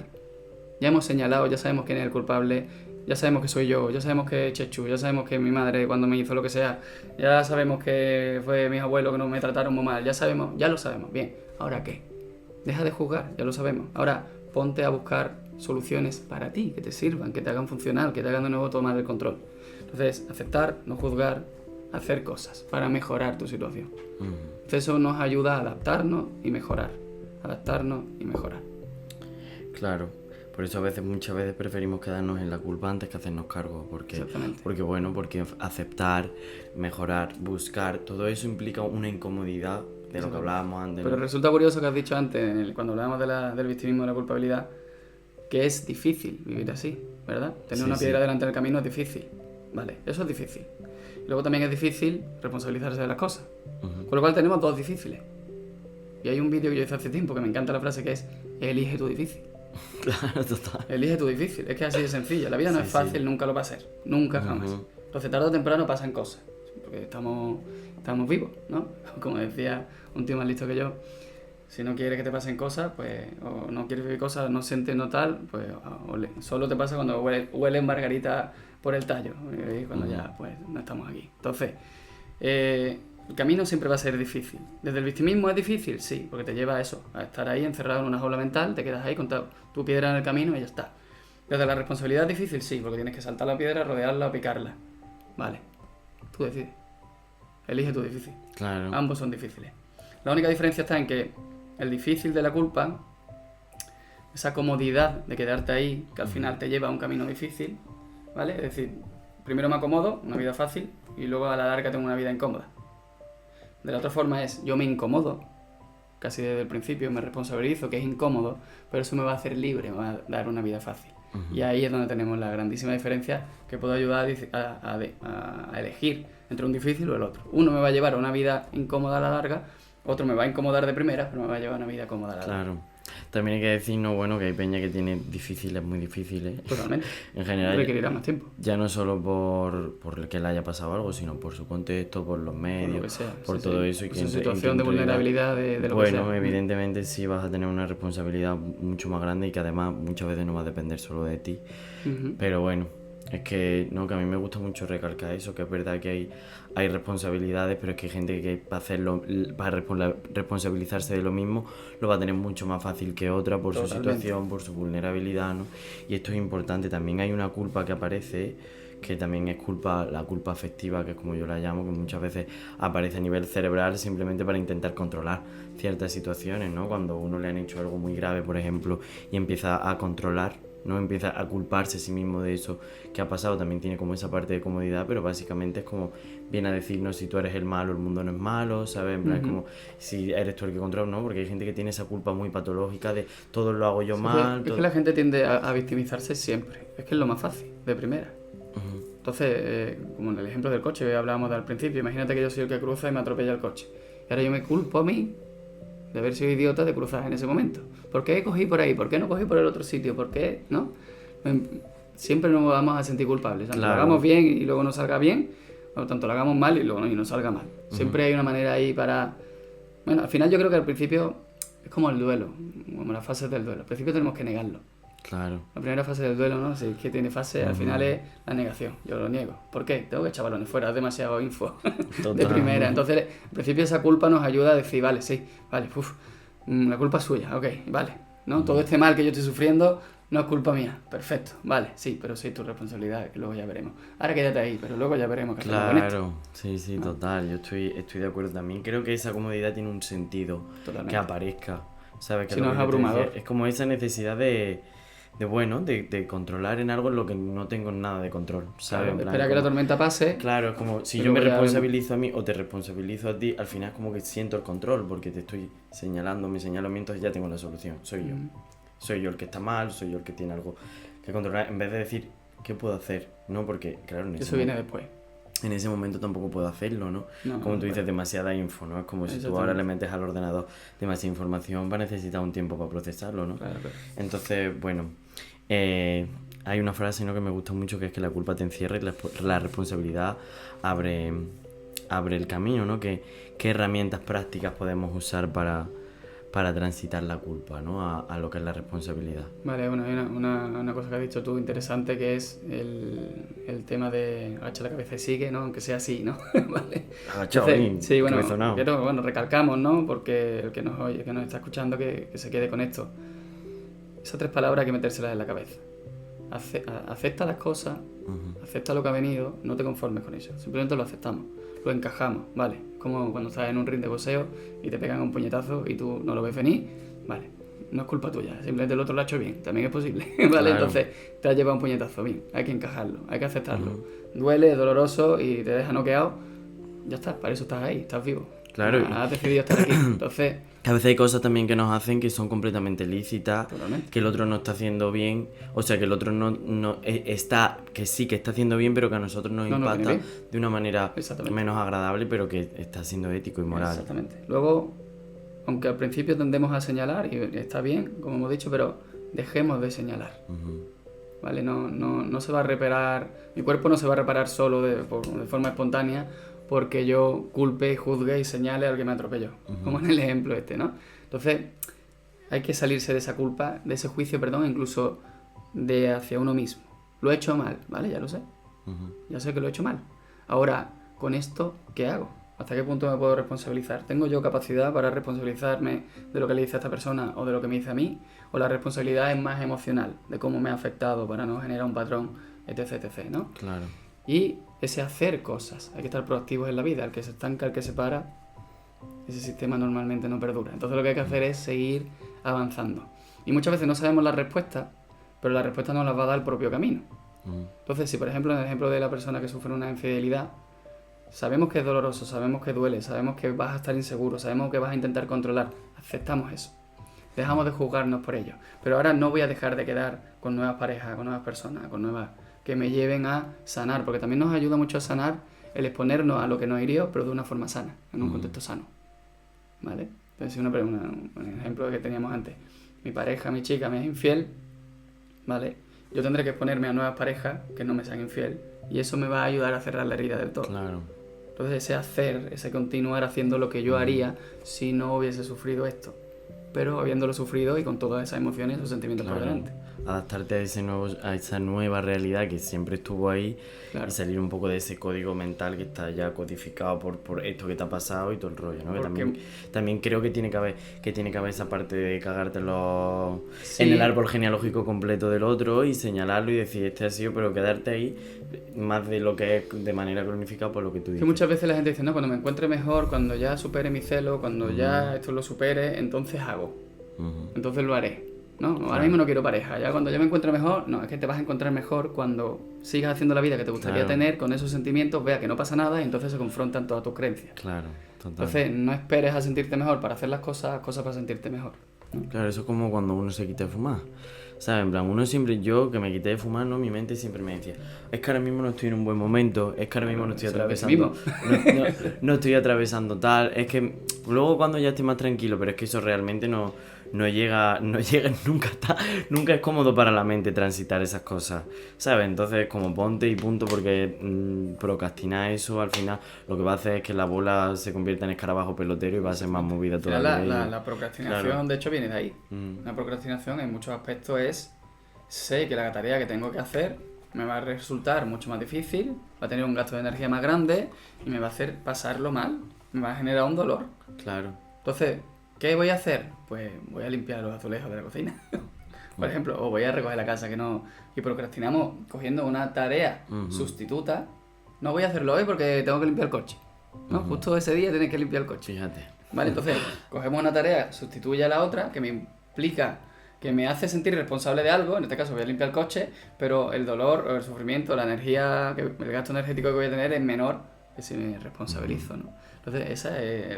Ya hemos señalado, ya sabemos quién es el culpable, ya sabemos que soy yo, ya sabemos que es Chechu, ya sabemos que mi madre cuando me hizo lo que sea, ya sabemos que fue mis abuelos que no me trataron muy mal, ya lo sabemos. Bien, ¿ahora qué? Deja de juzgar, ya lo sabemos. Ahora ponte a buscar soluciones para ti, que te sirvan, que te hagan funcionar, que te hagan de nuevo tomar el control. Entonces, aceptar, no juzgar, hacer cosas para mejorar tu situación. Entonces, eso nos ayuda a adaptarnos y mejorar. Adaptarnos y mejorar. Claro, por eso muchas veces preferimos quedarnos en la culpa antes que hacernos cargo, Exactamente. porque aceptar, mejorar, buscar, todo eso implica una incomodidad de lo que hablábamos antes, Pero ¿no? resulta curioso que has dicho antes, cuando hablábamos del victimismo y la culpabilidad, que es difícil vivir así, ¿verdad? Tener Sí, una sí. piedra delante del camino es difícil. Vale, eso es difícil. Luego también es difícil responsabilizarse de las cosas. Con lo cual tenemos 2 difíciles. Y hay un vídeo que yo hice hace tiempo que me encanta la frase que es: elige tu difícil. Claro, total. Elige tu difícil. Es que así de sencilla. La vida no Sí, es fácil, sí. nunca lo va a ser. Nunca, jamás. Ujú. Entonces, tarde o temprano pasan cosas. Porque estamos vivos, ¿no? Como decía un tío más listo que yo, si no quieres que te pasen cosas, pues, o no quieres vivir cosas, no sientes no tal, pues solo te pasa cuando hueles margarita por el tallo. Y cuando ya, pues, no estamos aquí. Entonces, el camino siempre va a ser difícil. Desde el victimismo es difícil, sí, porque te lleva a eso, a estar ahí encerrado en una jaula mental, te quedas ahí con tu piedra en el camino y ya está. Desde la responsabilidad es difícil, sí, porque tienes que saltar la piedra, rodearla o picarla. Vale, tú decides. Elige tu difícil. Claro. Ambos son difíciles. La única diferencia está en que el difícil de la culpa, esa comodidad de quedarte ahí, que al final te lleva a un camino difícil, ¿vale? Es decir, primero me acomodo, una vida fácil, y luego a la larga tengo una vida incómoda. De la otra forma es, yo me incomodo, casi desde el principio, me responsabilizo, que es incómodo, pero eso me va a hacer libre, me va a dar una vida fácil. Y ahí es donde tenemos la grandísima diferencia que puedo ayudar a elegir entre un difícil o el otro. Uno me va a llevar a una vida incómoda a la larga, otro me va a incomodar de primera, pero me va a llevar a una vida cómoda a la larga. Claro. También hay que decir, no, bueno, que hay peña que tiene difíciles, muy difíciles. Totalmente. En general, Requerirá más tiempo. ya no solo por el que le haya pasado algo, sino por su contexto, por los medios, que sea, por sí, todo sí. eso. Y Por que su situación de vulnerabilidad de lo que bueno, sea. evidentemente sí vas a tener una responsabilidad mucho más grande y que además muchas veces no va a depender solo de ti. Pero bueno, es que no, que a mí me gusta mucho recalcar eso, que es verdad que hay responsabilidades, pero es que hay gente que para responsabilizarse de lo mismo lo va a tener mucho más fácil que otra por su situación, por su vulnerabilidad, ¿no? Y esto es importante. También hay una culpa que aparece, que también es la culpa afectiva, que es como yo la llamo, que muchas veces aparece a nivel cerebral simplemente para intentar controlar ciertas situaciones, ¿no? Cuando a uno le han hecho algo muy grave, por ejemplo, y empieza a controlar, no empieza a culparse a sí mismo de eso que ha pasado, también tiene como esa parte de comodidad, pero básicamente es como viene a decirnos si tú eres el malo, el mundo no es malo, ¿sabes? En plan, es como si eres tú el que controla, ¿no? Porque hay gente que tiene esa culpa muy patológica de todo lo hago yo mal. Es que la gente tiende a victimizarse siempre, es que es lo más fácil, de primera. Entonces, como en el ejemplo del coche que hablábamos al principio, imagínate que yo soy el que cruza y me atropella el coche. Y ahora yo me culpo a mí, de haber sido idiota de cruzar en ese momento. ¿Por qué cogí por ahí? ¿Por qué no cogí por el otro sitio? ¿Por qué? ¿No? Siempre nos vamos a sentir culpables. Tanto Claro. lo hagamos bien y luego nos salga bien, o tanto lo hagamos mal y luego nos salga mal. Siempre hay una manera ahí para... Bueno, al final yo creo que al principio es como el duelo, como las fases del duelo. Al principio tenemos que negarlo. Claro. La primera fase del duelo, ¿no? Si es que tiene fase, al final es la negación. Yo lo niego. ¿Por qué? Tengo que echar balones fuera, es demasiado info de Total. primera. Entonces, al principio esa culpa nos ayuda a decir, vale, sí, vale, la culpa es suya, ok, vale. ¿No? Todo este mal que yo estoy sufriendo no es culpa mía. Perfecto, vale, sí, pero sí es tu responsabilidad, que luego ya veremos. Ahora quédate ahí, pero luego ya veremos qué hacemos con esto. Claro, sí, total. Yo estoy de acuerdo también. Creo que esa comodidad tiene un sentido Totalmente. que aparezca. ¿Sabes? Que Si lo no que es yo te abrumador. decía, es como esa necesidad de controlar en algo en lo que no tengo nada de control. ¿Sabes? Claro, En plan, espera que la como- tormenta pase. Claro, es como si Y yo me luego ya responsabilizo a mí o te responsabilizo a ti, al final es como que siento el control porque te estoy señalando mis señalamientos y ya tengo la solución. Soy yo. Soy yo el que está mal, soy yo el que tiene algo que controlar, en vez de decir, ¿qué puedo hacer? No, porque, claro, Eso viene después. en ese momento tampoco puedo hacerlo, ¿no? No, Como tú no dices, puedo. demasiada info, ¿no? Es como si tú Exactamente. ahora le metes al ordenador demasiada información, va a necesitar un tiempo para procesarlo, ¿no? Claro. Entonces, bueno, hay una frase, ¿no?, que me gusta mucho, que es que la culpa te encierra y la responsabilidad abre el camino, ¿no? ¿Qué herramientas prácticas podemos usar para transitar la culpa, ¿no? A lo que es la responsabilidad. Vale, una cosa que has dicho tú interesante, que es el tema de agacha la cabeza y sigue, ¿no? Aunque sea así, ¿no? Vale. Agachado Entonces, ahí, sí, bueno, cabezonao. recalcamos, ¿no? Porque el que nos oye, que nos está escuchando, que se quede con esto. Esas 3 palabras hay que metérselas en la cabeza. Acepta las cosas, acepta lo que ha venido, no te conformes con eso. Simplemente lo aceptamos, lo encajamos, ¿vale? Como cuando estás en un ring de boxeo y te pegan un puñetazo y tú no lo ves venir, ¿vale? No es culpa tuya, simplemente el otro lo ha hecho bien, también es posible, ¿vale? Claro. Entonces te has llevado un puñetazo, bien, hay que encajarlo, hay que aceptarlo. Duele, es doloroso y te deja noqueado, ya está, para eso estás ahí, estás vivo. Claro. Has decidido estar aquí, entonces... Que a veces hay cosas también que nos hacen que son completamente lícitas, Totalmente. que el otro no está haciendo bien, o sea, que el otro no está, que sí que está haciendo bien, pero que a nosotros nos No nos impacta viene bien. de una manera Exactamente. menos agradable, pero que está siendo ético y moral. Exactamente. Luego, aunque al principio tendemos a señalar, y está bien, como hemos dicho, pero dejemos de señalar. ¿Vale? No se va a reparar, mi cuerpo no se va a reparar solo de forma espontánea porque yo culpe, juzgue y señale al que me atropelló, como en el ejemplo este, ¿no? Entonces, hay que salirse de esa culpa, de ese juicio, perdón, incluso de hacia uno mismo. Lo he hecho mal, ¿vale? Ya lo sé. Ya sé que lo he hecho mal. Ahora, con esto, ¿qué hago? ¿Hasta qué punto me puedo responsabilizar? ¿Tengo yo capacidad para responsabilizarme de lo que le hice a esta persona o de lo que me hice a mí? ¿O la responsabilidad es más emocional, de cómo me ha afectado para no generar un patrón, etc., ¿no? Claro. Y ese hacer cosas. Hay que estar proactivos en la vida. El que se estanca, el que se para, ese sistema normalmente no perdura. Entonces lo que hay que hacer es seguir avanzando. Y muchas veces no sabemos la respuesta, pero la respuesta nos la va a dar el propio camino. Entonces, si por ejemplo en el ejemplo de la persona que sufre una infidelidad, sabemos que es doloroso, sabemos que duele, sabemos que vas a estar inseguro, sabemos que vas a intentar controlar, aceptamos eso. Dejamos de juzgarnos por ello. Pero ahora no voy a dejar de quedar con nuevas parejas, con nuevas personas, con nuevas que me lleven a sanar, porque también nos ayuda mucho a sanar el exponernos a lo que nos hirió, pero de una forma sana, en un contexto sano. ¿Vale? Entonces, un ejemplo que teníamos antes. Mi pareja, mi chica, me es infiel, ¿vale? Yo tendré que exponerme a nuevas parejas que no me sean infiel, y eso me va a ayudar a cerrar la herida del todo. Claro. Entonces, ese hacer, ese continuar haciendo lo que yo haría si no hubiese sufrido esto, pero habiéndolo sufrido y con todas esas emociones, esos sentimientos por delante. Adaptarte a esa nueva realidad que siempre estuvo ahí, Claro. y salir un poco de ese código mental que está ya codificado por esto que te ha pasado y todo el rollo, ¿no? Que Porque- también creo que tiene que haber esa parte de cagártelo Sí. en el árbol genealógico completo del otro y señalarlo y decir este ha sido, pero quedarte ahí más de lo que es de manera cronificada por lo que tú Que dices. muchas veces la gente dice, no, cuando me encuentre mejor, cuando ya supere mi celo, cuando ya esto lo supere, entonces hago, entonces lo haré. No, ahora mismo no quiero pareja, ya cuando ya me encuentre mejor, no, es que te vas a encontrar mejor cuando sigas haciendo la vida que te gustaría Claro. tener con esos sentimientos, vea que no pasa nada y entonces se confrontan todas tus creencias. Claro, total. Entonces no esperes a sentirte mejor para hacer las cosas para sentirte mejor. ¿no? Claro, eso es como cuando uno se quita de fumar. ¿Sabes? En plan, uno siempre, yo que me quité de fumar, ¿no? Mi mente siempre me decía, es que ahora mismo no estoy en un buen momento, es que ahora mismo no estoy Eso lo ves atravesando, mismo. no estoy atravesando tal, es que luego cuando ya estoy más tranquilo, pero es que eso realmente no llega, nunca es cómodo para la mente transitar esas cosas, ¿sabes? Entonces como ponte y punto, porque procrastinar eso al final lo que va a hacer es que la bola se convierta en escarabajo pelotero y va a ser más movida Al final todavía. la procrastinación, claro. de hecho, viene de ahí. La procrastinación en muchos aspectos sé que la tarea que tengo que hacer me va a resultar mucho más difícil, va a tener un gasto de energía más grande y me va a hacer pasarlo mal, me va a generar un dolor. Claro. Entonces, ¿qué voy a hacer? Pues voy a limpiar los azulejos de la cocina, por ejemplo, o voy a recoger la casa, y procrastinamos cogiendo una tarea sustituta. No voy a hacerlo hoy porque tengo que limpiar el coche, ¿no? Justo ese día tienes que limpiar el coche. Fíjate. Vale, entonces cogemos una tarea, sustituye a la otra, que me implica, que me hace sentir responsable de algo, en este caso voy a limpiar el coche, pero el dolor, o el sufrimiento, la energía, el gasto energético que voy a tener es menor que si me responsabilizo, ¿no? Entonces, esa es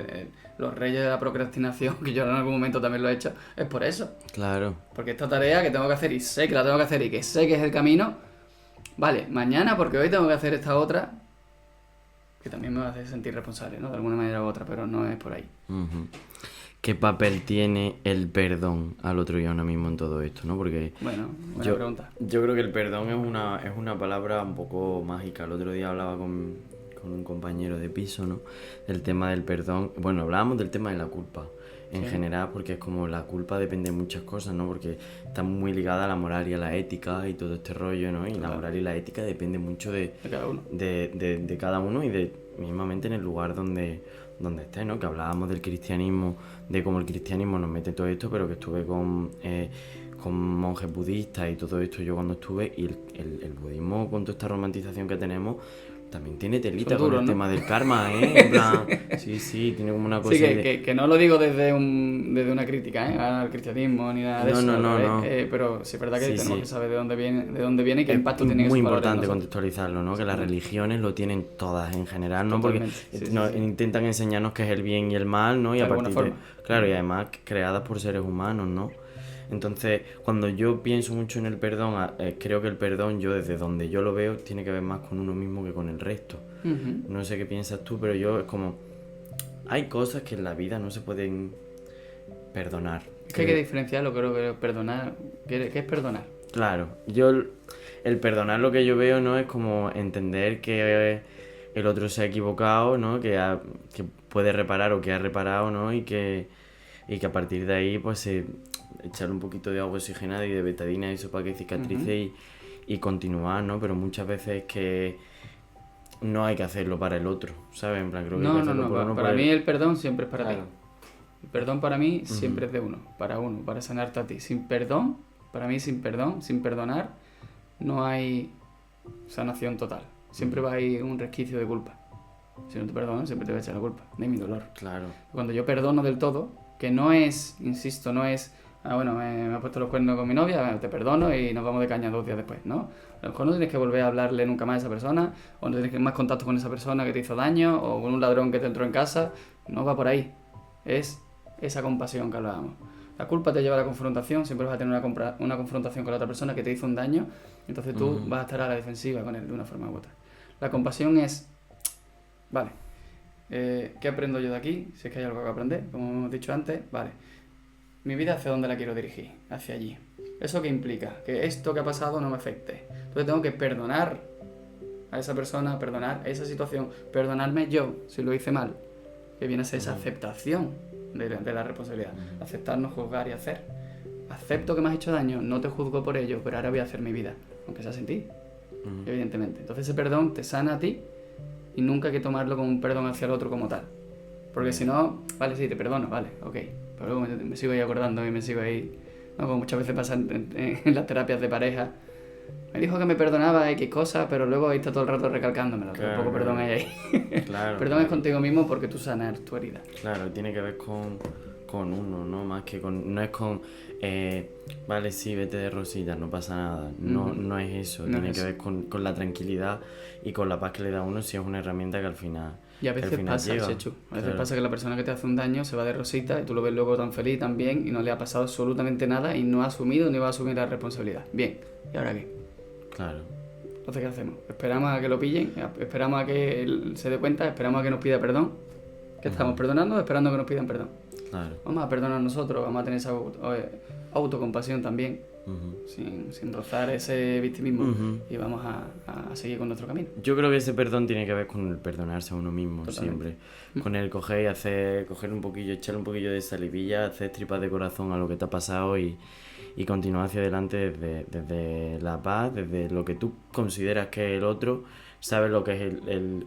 los reyes de la procrastinación, que yo en algún momento también lo he hecho, es por eso. Claro. Porque esta tarea que tengo que hacer y sé que la tengo que hacer y que sé que es el camino, vale, mañana porque hoy tengo que hacer esta otra, que también me va a hacer sentir responsable, ¿no? De alguna manera u otra, pero no es por ahí. Ujú. ¿Qué papel tiene el perdón al otro y ahora mismo en todo esto, no? Porque Bueno, buena pregunta. yo creo que el perdón es una palabra un poco mágica. El otro día hablaba con un compañero de piso, ¿no? Del tema del perdón. Bueno, hablábamos del tema de la culpa en general, porque es como la culpa depende de muchas cosas, ¿no? Porque está muy ligada a la moral y a la ética y todo este rollo, ¿no? Y la moral y la ética depende mucho de cada uno. De cada uno y de mismamente en el lugar donde esté, ¿no? Que hablábamos del cristianismo, de cómo el cristianismo nos mete todo esto, pero que estuve con monjes budistas y todo esto yo cuando estuve, y el budismo, con toda esta romantización que tenemos, también tiene telita Son duros, con el ¿no? tema del karma, ¿eh? En plan, sí, tiene como una cosa Sí, de... que no lo digo desde una crítica, ¿eh? Al cristianismo ni nada de No, eso. no, al no, revés, no. pero sí es verdad que Sí, tenemos sí. que saber de dónde viene y qué impacto tiene Es muy esos valores en importante nosotros. contextualizarlo, ¿no? Que las religiones lo tienen todas en general, ¿no? Porque Totalmente, sí. intentan enseñarnos qué es el bien y el mal, ¿no? Y De a alguna partir de... forma. Claro, y además creadas por seres humanos, ¿no? Entonces, cuando yo pienso mucho en el perdón, creo que el perdón, yo desde donde yo lo veo, tiene que ver más con uno mismo que con el resto. Ujú. No sé qué piensas tú, pero yo es como... Hay cosas que en la vida no se pueden perdonar. Es que hay que diferenciarlo, creo que perdonar. ¿Qué es perdonar? Claro, el perdonar lo que yo veo no es como entender que el otro se ha equivocado, ¿no? Que puede reparar o que ha reparado, ¿no? Y que a partir de ahí pues echarle un poquito de agua oxigenada y de betadina y eso para que cicatrice y continuar, ¿no? Pero muchas veces es que no hay que hacerlo para el otro, ¿sabes? En plan, creo que hay que hacerlo por uno. Para mí el perdón siempre es para Claro. ti. El perdón para mí siempre es de uno, para sanarte a ti. Sin perdón, para mí sin perdón, sin perdonar, no hay sanación total. Siempre va a ir un resquicio de culpa. Si no te perdono, siempre te voy a echar la culpa, de mi dolor. Claro. Cuando yo perdono del todo, que no es, insisto, no es, me ha puesto los cuernos con mi novia, bueno, te perdono y nos vamos de caña 2 días después, ¿no? A lo mejor no tienes que volver a hablarle nunca más a esa persona, o no tienes que más contacto con esa persona que te hizo daño, o con un ladrón que te entró en casa, no va por ahí. Es esa compasión que hablábamos. La culpa te lleva a la confrontación, siempre vas a tener una confrontación con la otra persona que te hizo un daño, entonces tú vas a estar a la defensiva con él de una forma u otra. La compasión es, vale, ¿qué aprendo yo de aquí? Si es que hay algo que aprender, como hemos dicho antes, vale. Mi vida, ¿hacia dónde la quiero dirigir? Hacia allí. ¿Eso qué implica? Que esto que ha pasado no me afecte. Entonces tengo que perdonar a esa persona, perdonar esa situación, perdonarme yo si lo hice mal. Que viene a ser esa aceptación de la responsabilidad. Aceptar, no juzgar y hacer. Acepto que me has hecho daño, no te juzgo por ello, pero ahora voy a hacer mi vida. Aunque sea sin ti, evidentemente. Entonces ese perdón te sana a ti y nunca hay que tomarlo como un perdón hacia el otro como tal. Porque si no, vale, sí, te perdono, vale, ok. Pero luego me sigo ahí acordando y me sigo ahí... ¿no? Como muchas veces pasa en las terapias de pareja. Me dijo que me perdonaba X cosas, pero luego ahí está todo el rato recalcándomelo. Claro, Tampoco perdón hay ahí. Claro. Perdón es contigo mismo porque tú sanas tu herida. Claro, tiene que ver con uno, ¿no? Más que con... No es con... vale, sí, vete de rositas, no pasa nada. No es eso. No Tiene es que eso. ver con la tranquilidad y con la paz que le da a uno si es una herramienta que al final Y a que al veces final pasa, llega. Chechu, a veces Claro. pasa que la persona que te hace un daño se va de rosita y tú lo ves luego tan feliz, tan bien, y no le ha pasado absolutamente nada y no ha asumido ni va a asumir la responsabilidad. Bien, ¿y ahora qué? Claro. Entonces, ¿qué hacemos? ¿Esperamos a que lo pillen? ¿Esperamos a que él se dé cuenta? ¿Esperamos a que nos pida perdón? ¿Qué estamos perdonando o esperando a que nos pidan perdón? Claro. Vamos a perdonar nosotros, vamos a tener esa autocompasión también, Ujú. sin rozar ese victimismo, Ujú. y vamos a seguir con nuestro camino. Yo creo que ese perdón tiene que ver con el perdonarse a uno mismo. Totalmente. Siempre. Con el coger un poquillo, echarle un poquillo de salivilla, hacer tripas de corazón a lo que te ha pasado y continuar hacia adelante desde la paz, desde lo que tú consideras que es el otro. Sabes lo que es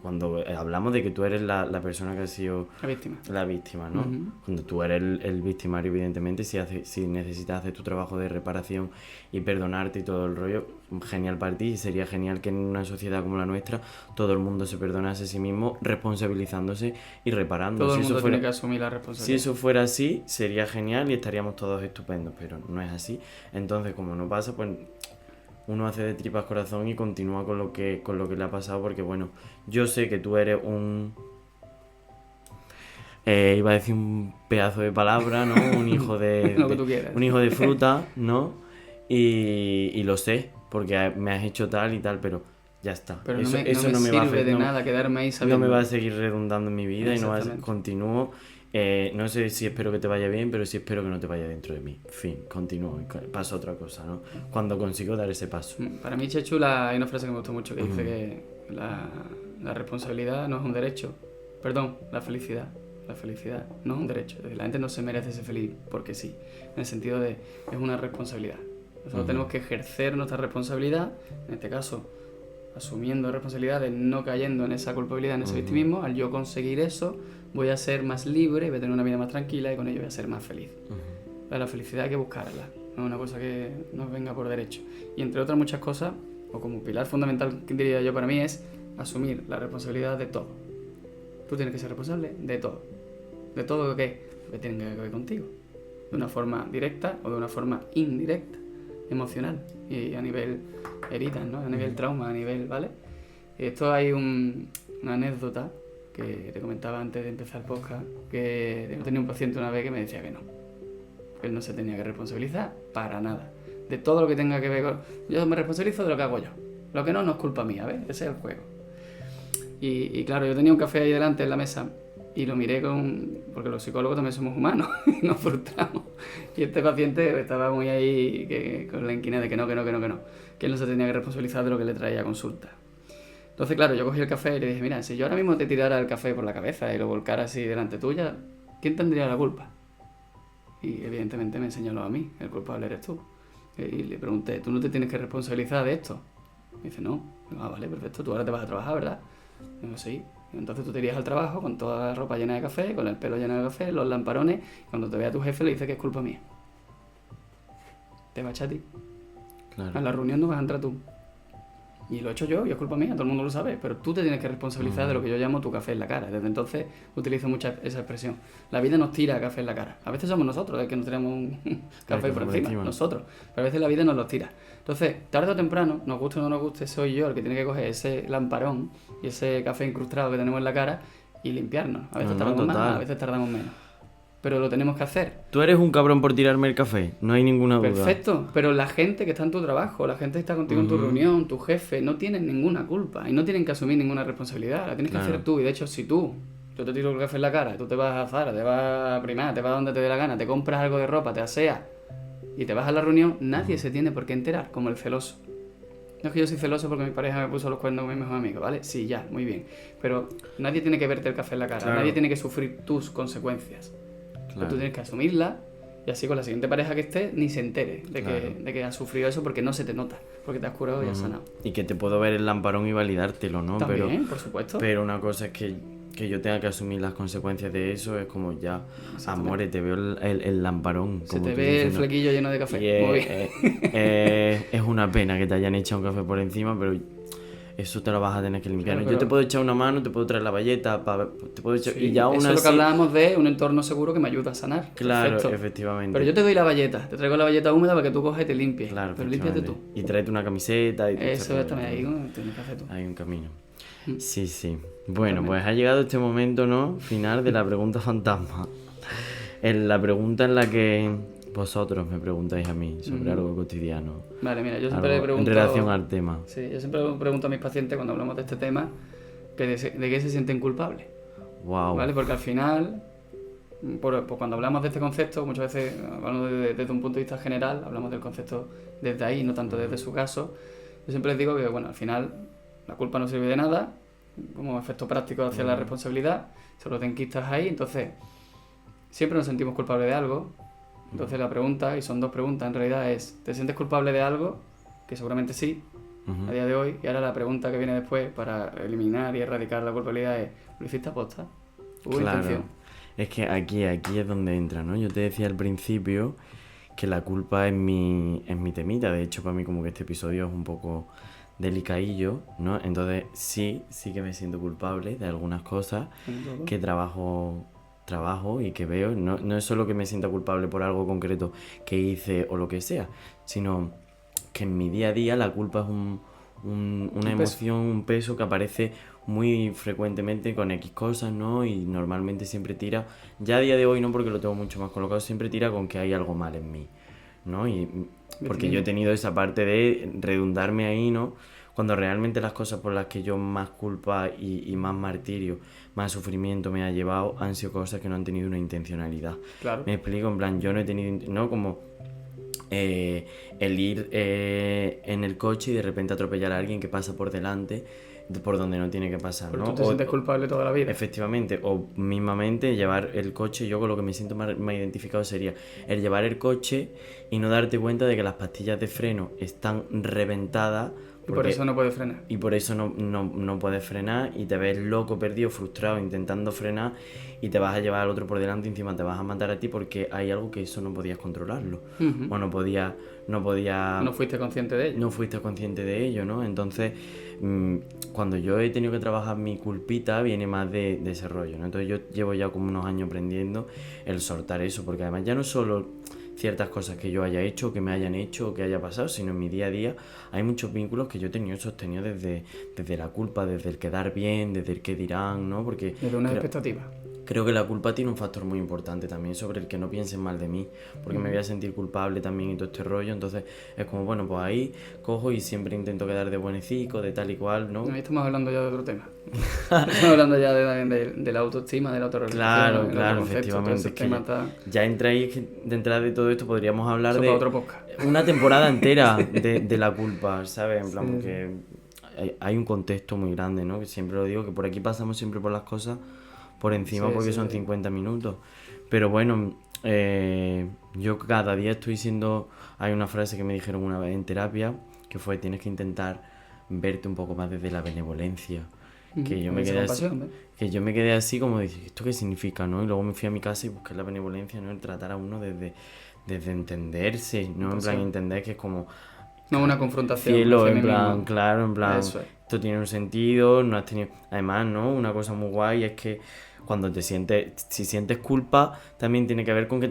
cuando hablamos de que tú eres la persona que ha sido La víctima. la víctima, ¿no? Ujú. Cuando tú eres el victimario, evidentemente, si necesitas hacer tu trabajo de reparación y perdonarte y todo el rollo, genial para ti. Y sería genial que en una sociedad como la nuestra todo el mundo se perdonase a sí mismo, responsabilizándose y reparando. Todo el Si mundo eso fuera- tiene que asumir la Si responsabilidad. eso fuera así, sería genial y estaríamos todos estupendos, pero no es así. Entonces, como no pasa, pues uno hace de tripas corazón y continúa con lo que le ha pasado, porque bueno, yo sé que tú eres iba a decir un pedazo de palabra, ¿no? Un hijo de, Lo que tú quieras. un hijo de fruta, ¿no? Y lo sé, porque me has hecho tal y tal, pero ya está. Pero eso no me va a sirve de no- nada quedarme ahí no sabiendo. me va a seguir redundando en mi vida y no va a Exactamente. continúo. No sé si espero que te vaya bien, pero sí espero que no te vaya dentro de mí. Fin, continúo y paso a otra cosa, ¿no? Cuando consigo dar ese paso. Para mí, Chechu, hay una frase que me gustó mucho que dice que la responsabilidad no es un derecho. Perdón, la felicidad. La felicidad no es un derecho. Es decir, la gente no se merece ser feliz porque sí. En el sentido de es una responsabilidad. Nosotros tenemos que ejercer nuestra responsabilidad, en este caso, asumiendo responsabilidades, no cayendo en esa culpabilidad, en ese victimismo. Al yo conseguir eso, voy a ser más libre, voy a tener una vida más tranquila y con ello voy a ser más feliz. La felicidad hay que buscarla, no es una cosa que nos venga por derecho. Y entre otras muchas cosas, o como pilar fundamental, que diría yo para mí, es asumir la responsabilidad de todo. Tú tienes que ser responsable de todo. ¿De todo lo que tenga que ver contigo? De una forma directa o de una forma indirecta, emocional y a nivel heridas, ¿no? A nivel trauma, a nivel, ¿vale? Esto hay una anécdota que te comentaba antes de empezar el podcast, que yo tenía un paciente una vez que me decía que no. Él no se tenía que responsabilizar para nada. De todo lo que tenga que ver con... Yo me responsabilizo de lo que hago yo. Lo que no es culpa mía, ¿ves? Ese es el juego. Y claro, yo tenía un café ahí delante en la mesa y lo miré porque los psicólogos también somos humanos y nos frustramos. Y este paciente estaba muy ahí con la inquina de que no, que él no se tenía que responsabilizar de lo que le traía a consulta. Entonces, claro, yo cogí el café y le dije, mira, si yo ahora mismo te tirara el café por la cabeza y lo volcara así delante tuya, ¿quién tendría la culpa? Y evidentemente me señaló a mí, el culpable eres tú. Y le pregunté, ¿tú no te tienes que responsabilizar de esto? Me dice, no. Digo, ah, vale, perfecto, tú ahora te vas a trabajar, ¿verdad? Digo, sí. Entonces tú te irías al trabajo con toda la ropa llena de café, con el pelo lleno de café, los lamparones. Cuando te vea tu jefe le dice que es culpa mía. Te va a echar a ti. Claro. A la reunión no vas a entrar tú. Y lo he hecho yo y es culpa mía, todo el mundo lo sabe. Pero tú te tienes que responsabilizar de lo que yo llamo tu café en la cara. Desde entonces utilizo mucho esa expresión. La vida nos tira café en la cara. A veces somos nosotros el que nos tiramos un café por encima, nosotros. Pero a veces la vida nos lo tira. Entonces, tarde o temprano, nos guste o no nos guste, soy yo el que tiene que coger ese lamparón y ese café incrustado que tenemos en la cara y limpiarnos. A veces tardamos más, a veces tardamos menos. Pero lo tenemos que hacer. Tú eres un cabrón por tirarme el café, no hay ninguna duda. Perfecto, pero la gente que está en tu trabajo, la gente que está contigo en tu reunión, tu jefe, no tienen ninguna culpa y no tienen que asumir ninguna responsabilidad. La tienes que hacer tú. Y de hecho, si yo te tiro el café en la cara, tú te vas a Zara, te vas a Primark, te vas a donde te dé la gana, te compras algo de ropa, te aseas y te vas a la reunión, nadie se tiene por qué enterar, como el celoso. No es que yo soy celoso porque mi pareja me puso los cuernos con mi mejor amigo, ¿vale? Sí, ya, muy bien. Pero nadie tiene que verte el café en la cara, nadie tiene que sufrir tus consecuencias. Pero tú tienes que asumirla y así con la siguiente pareja que estés ni se entere de que has sufrido eso porque no se te nota, porque te has curado y has sanado. Y que te puedo ver el lamparón y validártelo, ¿no? También, por supuesto. Pero una cosa es que yo tenga que asumir las consecuencias de eso, es como ya, amores, te veo el lamparón. Se como te tú ve dices, el ¿no? flequillo lleno de café. Y Muy bien. es una pena que te hayan echado un café por encima, pero eso te lo vas a tener que limpiar. Claro, Yo te puedo echar una mano, te puedo traer la bayeta, te puedo echar... Sí, y ya aún eso es lo que así- hablábamos de un entorno seguro que me ayuda a sanar. Claro, Perfecto. efectivamente. Pero yo te doy la bayeta, te traigo la bayeta húmeda para que tú coges y te limpies. Claro, pero límpiate tú. efectivamente. Y tráete una camiseta y todo Eso rollo, es también, ¿no? ahí tienes que hacer tú. Hay un camino. Sí, sí. Bueno, pues ha llegado este momento, ¿no? Final de la pregunta fantasma. En la pregunta en la que vosotros me preguntáis a mí sobre algo cotidiano. Vale, mira, yo siempre le Algo en pregunto... relación al tema. Sí, yo siempre pregunto a mis pacientes cuando hablamos de este tema que de qué se sienten culpables. Wow. ¿Vale? Porque al final, cuando hablamos de este concepto, muchas veces hablamos desde un punto de vista general, hablamos del concepto desde ahí, no tanto desde su caso. Yo siempre les digo que, bueno, al final la culpa no sirve de nada, como efecto práctico hacia la responsabilidad, solo te enquistas ahí, entonces siempre nos sentimos culpables de algo. Entonces la pregunta, y son dos preguntas en realidad, es ¿te sientes culpable de algo? Que seguramente sí, a día de hoy. Y ahora la pregunta que viene después para eliminar y erradicar la culpabilidad es ¿lo hiciste aposta? ¿Hubo intención? Es que aquí es donde entra, ¿no? Yo te decía al principio que la culpa es mi temita. De hecho, para mí como que este episodio es un poco delicadillo, ¿no? Entonces sí que me siento culpable de algunas cosas que trabajo y que veo. No es solo que me sienta culpable por algo concreto que hice o lo que sea, sino que en mi día a día la culpa es una emoción, un peso que aparece muy frecuentemente con X cosas, ¿no? Y normalmente siempre tira, ya a día de hoy no, porque lo tengo mucho más colocado, siempre tira con que hay algo mal en mí, ¿no? Y porque yo he tenido esa parte de redundarme ahí, ¿no? Cuando realmente las cosas por las que yo más culpa y más martirio, más sufrimiento me ha llevado han sido cosas que no han tenido una intencionalidad. Claro. Me explico, en plan, yo no he tenido, ¿no? Como el ir en el coche y de repente atropellar a alguien que pasa por delante, por donde no tiene que pasar, Pero ¿no? tú te sientes culpable toda la vida. Efectivamente, o mismamente llevar el coche, yo con lo que me siento más identificado sería el llevar el coche y no darte cuenta de que las pastillas de freno están reventadas. Y por eso no puedes frenar. Y por eso no puedes frenar y te ves loco, perdido, frustrado, intentando frenar y te vas a llevar al otro por delante y encima te vas a matar a ti porque hay algo que eso no podías controlarlo. O no podías... No fuiste consciente de ello. No fuiste consciente de ello, ¿no? Entonces, cuando yo he tenido que trabajar mi culpita, viene más de ese rollo, ¿no? Entonces yo llevo ya como unos años aprendiendo el soltar eso, porque además ya no solo ciertas cosas que yo haya hecho, que me hayan hecho o que haya pasado, sino en mi día a día hay muchos vínculos que yo he tenido sostenido desde la culpa, desde el quedar bien, desde el qué dirán, ¿no? Porque desde unas expectativas. Creo que la culpa tiene un factor muy importante también sobre el que no piensen mal de mí, porque me voy a sentir culpable también y todo este rollo. Entonces es como, bueno, pues ahí cojo y siempre intento quedar de buenecico, de tal y cual, ¿no? Ahí estamos hablando ya de otro tema. Estamos hablando ya de la autoestima, de la autorrealización. Claro, efectivamente. Ya entra ahí, es que de entrada de todo esto podríamos hablar eso de otro podcast. Una temporada entera de la culpa, ¿sabes? En plan, porque hay un contexto muy grande, ¿no? Que siempre lo digo, que por aquí pasamos siempre por las cosas por encima porque son 50 minutos. Pero bueno, yo cada día estoy siendo... Hay una frase que me dijeron una vez en terapia, que fue, tienes que intentar verte un poco más desde la benevolencia. Que yo me quedé así, que yo me quedé así como dije, ¿esto qué significa, no? Y luego me fui a mi casa y busqué la benevolencia, ¿no? El tratar a uno desde entenderse, ¿no? En plan, entender que es como... No una confrontación. Cielo, en plan, claro, en plan, eso es. Esto tiene un sentido, no has tenido... Además, ¿no? Una cosa muy guay es que cuando si sientes culpa, también tiene que ver con que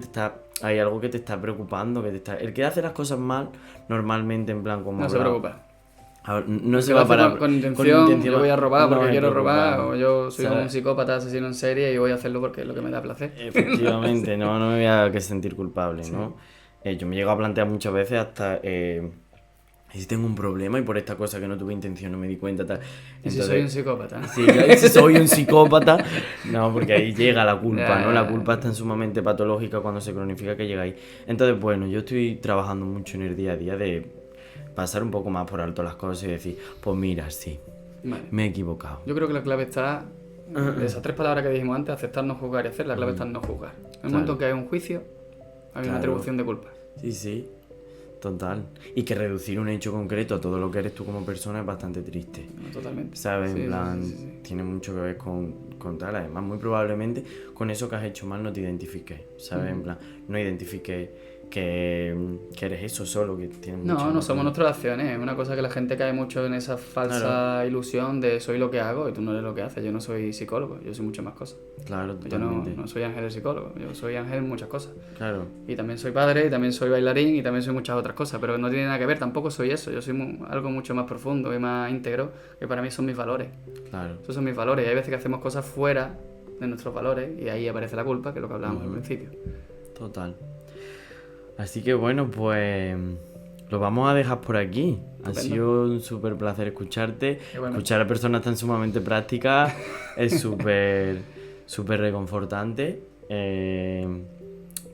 hay algo que te está preocupando, el que hace las cosas mal, normalmente, en plan, como... No se preocupa. No se va para... Con intención, yo voy a robar porque quiero robar, o yo soy un psicópata asesino en serie y voy a hacerlo porque es lo que me da placer. Efectivamente, no me voy a sentir culpable, ¿no? Yo me llego a plantear muchas veces hasta... si tengo un problema y por esta cosa que no tuve intención no me di cuenta, tal. Entonces, si soy un psicópata. Sí, si soy un psicópata, no, porque ahí llega la culpa, ¿no? La culpa está sumamente patológica cuando se cronifica, que llega ahí. Entonces, bueno, yo estoy trabajando mucho en el día a día de pasar un poco más por alto las cosas y decir, pues mira, sí, me he equivocado. Yo creo que la clave está, de esas tres palabras que dijimos antes, aceptar, no juzgar y hacer, la clave está en no juzgar. En el momento en que hay un juicio, hay una atribución de culpa. Sí. Total. Y que reducir un hecho concreto a todo lo que eres tú como persona es bastante triste. No, totalmente. ¿Sabes? En plan, tiene mucho que ver con tal. Además, muy probablemente con eso que has hecho mal no te identifiques. ¿Sabes? En plan, no identifiques que eres eso solo, que tienes mucho No más somos nuestras acciones. Es una cosa que la gente cae mucho en esa falsa ilusión de soy lo que hago y tú no eres lo que haces. Yo no soy psicólogo, yo soy muchas más cosas. Claro, Yo totalmente. no soy Ángel el psicólogo, yo soy Ángel en muchas cosas. Claro, Y también soy padre, y también soy bailarín, y también soy muchas otras cosas, pero no tiene nada que ver, tampoco soy eso. Yo soy algo mucho más profundo y más íntegro, que para mí son mis valores. claro. Esos son mis valores, y hay veces que hacemos cosas fuera de nuestros valores, y ahí aparece la culpa, que es lo que hablábamos al principio. Total. Así que bueno, pues lo vamos a dejar por aquí. Ha Estupendo. sido un súper placer escucharte. Igualmente. Escuchar a personas tan sumamente prácticas es súper reconfortante.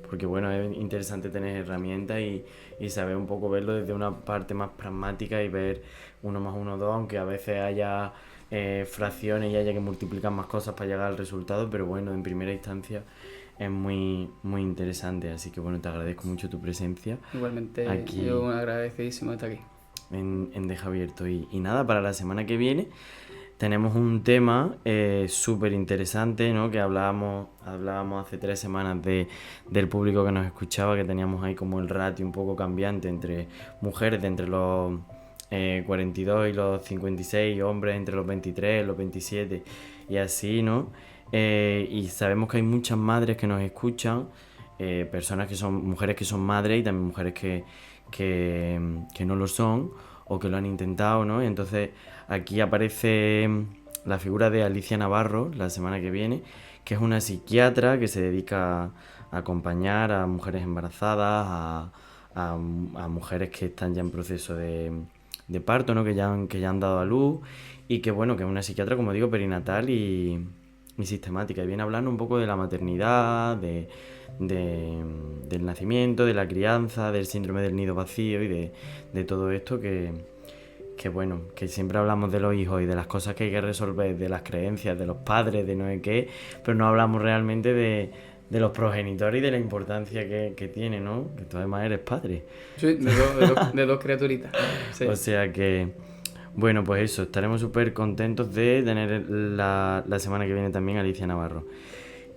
Porque bueno, es interesante tener herramientas y saber un poco verlo desde una parte más pragmática y ver 1 más 1, 2, aunque a veces haya fracciones y haya que multiplicar más cosas para llegar al resultado, pero bueno, en primera instancia es muy interesante, así que bueno, te agradezco mucho tu presencia Igualmente, aquí yo agradecidísimo de estar aquí. en Deja Abierto. Y nada, para la semana que viene tenemos un tema súper interesante, ¿no? Que hablábamos hace 3 semanas del público que nos escuchaba, que teníamos ahí como el ratio un poco cambiante entre mujeres de entre los 42 y los 56, hombres entre los 23, los 27 y así, ¿no? Y sabemos que hay muchas madres que nos escuchan, personas que son mujeres que son madres y también mujeres que no lo son o que lo han intentado, ¿no? Y entonces aquí aparece la figura de Alicia Navarro la semana que viene, que es una psiquiatra que se dedica a acompañar a mujeres embarazadas, a mujeres que están ya en proceso de parto, ¿no? Que ya han dado a luz, y que bueno, que es una psiquiatra, como digo, perinatal y sistemática, y viene hablando un poco de la maternidad, del nacimiento, de la crianza, del síndrome del nido vacío y de todo esto que bueno, que siempre hablamos de los hijos y de las cosas que hay que resolver, de las creencias, de los padres, de no sé qué, pero no hablamos realmente de los progenitores y de la importancia que tiene, ¿no? Que tú además eres padre. Sí, de dos criaturitas. Sí. O sea que, bueno, pues eso, estaremos súper contentos de tener la semana que viene también a Alicia Navarro.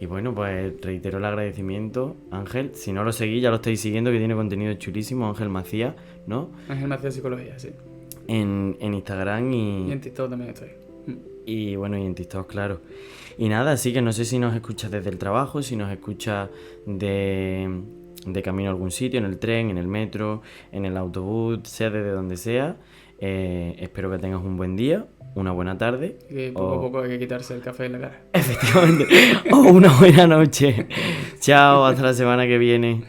Y bueno, pues reitero el agradecimiento, Ángel. Si no lo seguís, ya lo estáis siguiendo, que tiene contenido chulísimo, Ángel Macías, ¿no? Ángel Macías Psicología, sí. En Instagram Y en TikTok también estoy. y bueno, y en TikTok, claro. Y nada, así que no sé si nos escuchas desde el trabajo, si nos escuchas de camino a algún sitio, en el tren, en el metro, en el autobús, sea desde donde sea. Espero que tengas un buen día, una buena tarde. Y que poco a poco hay que quitarse el café en la cara. Efectivamente. O una buena noche. Chao, hasta la semana que viene.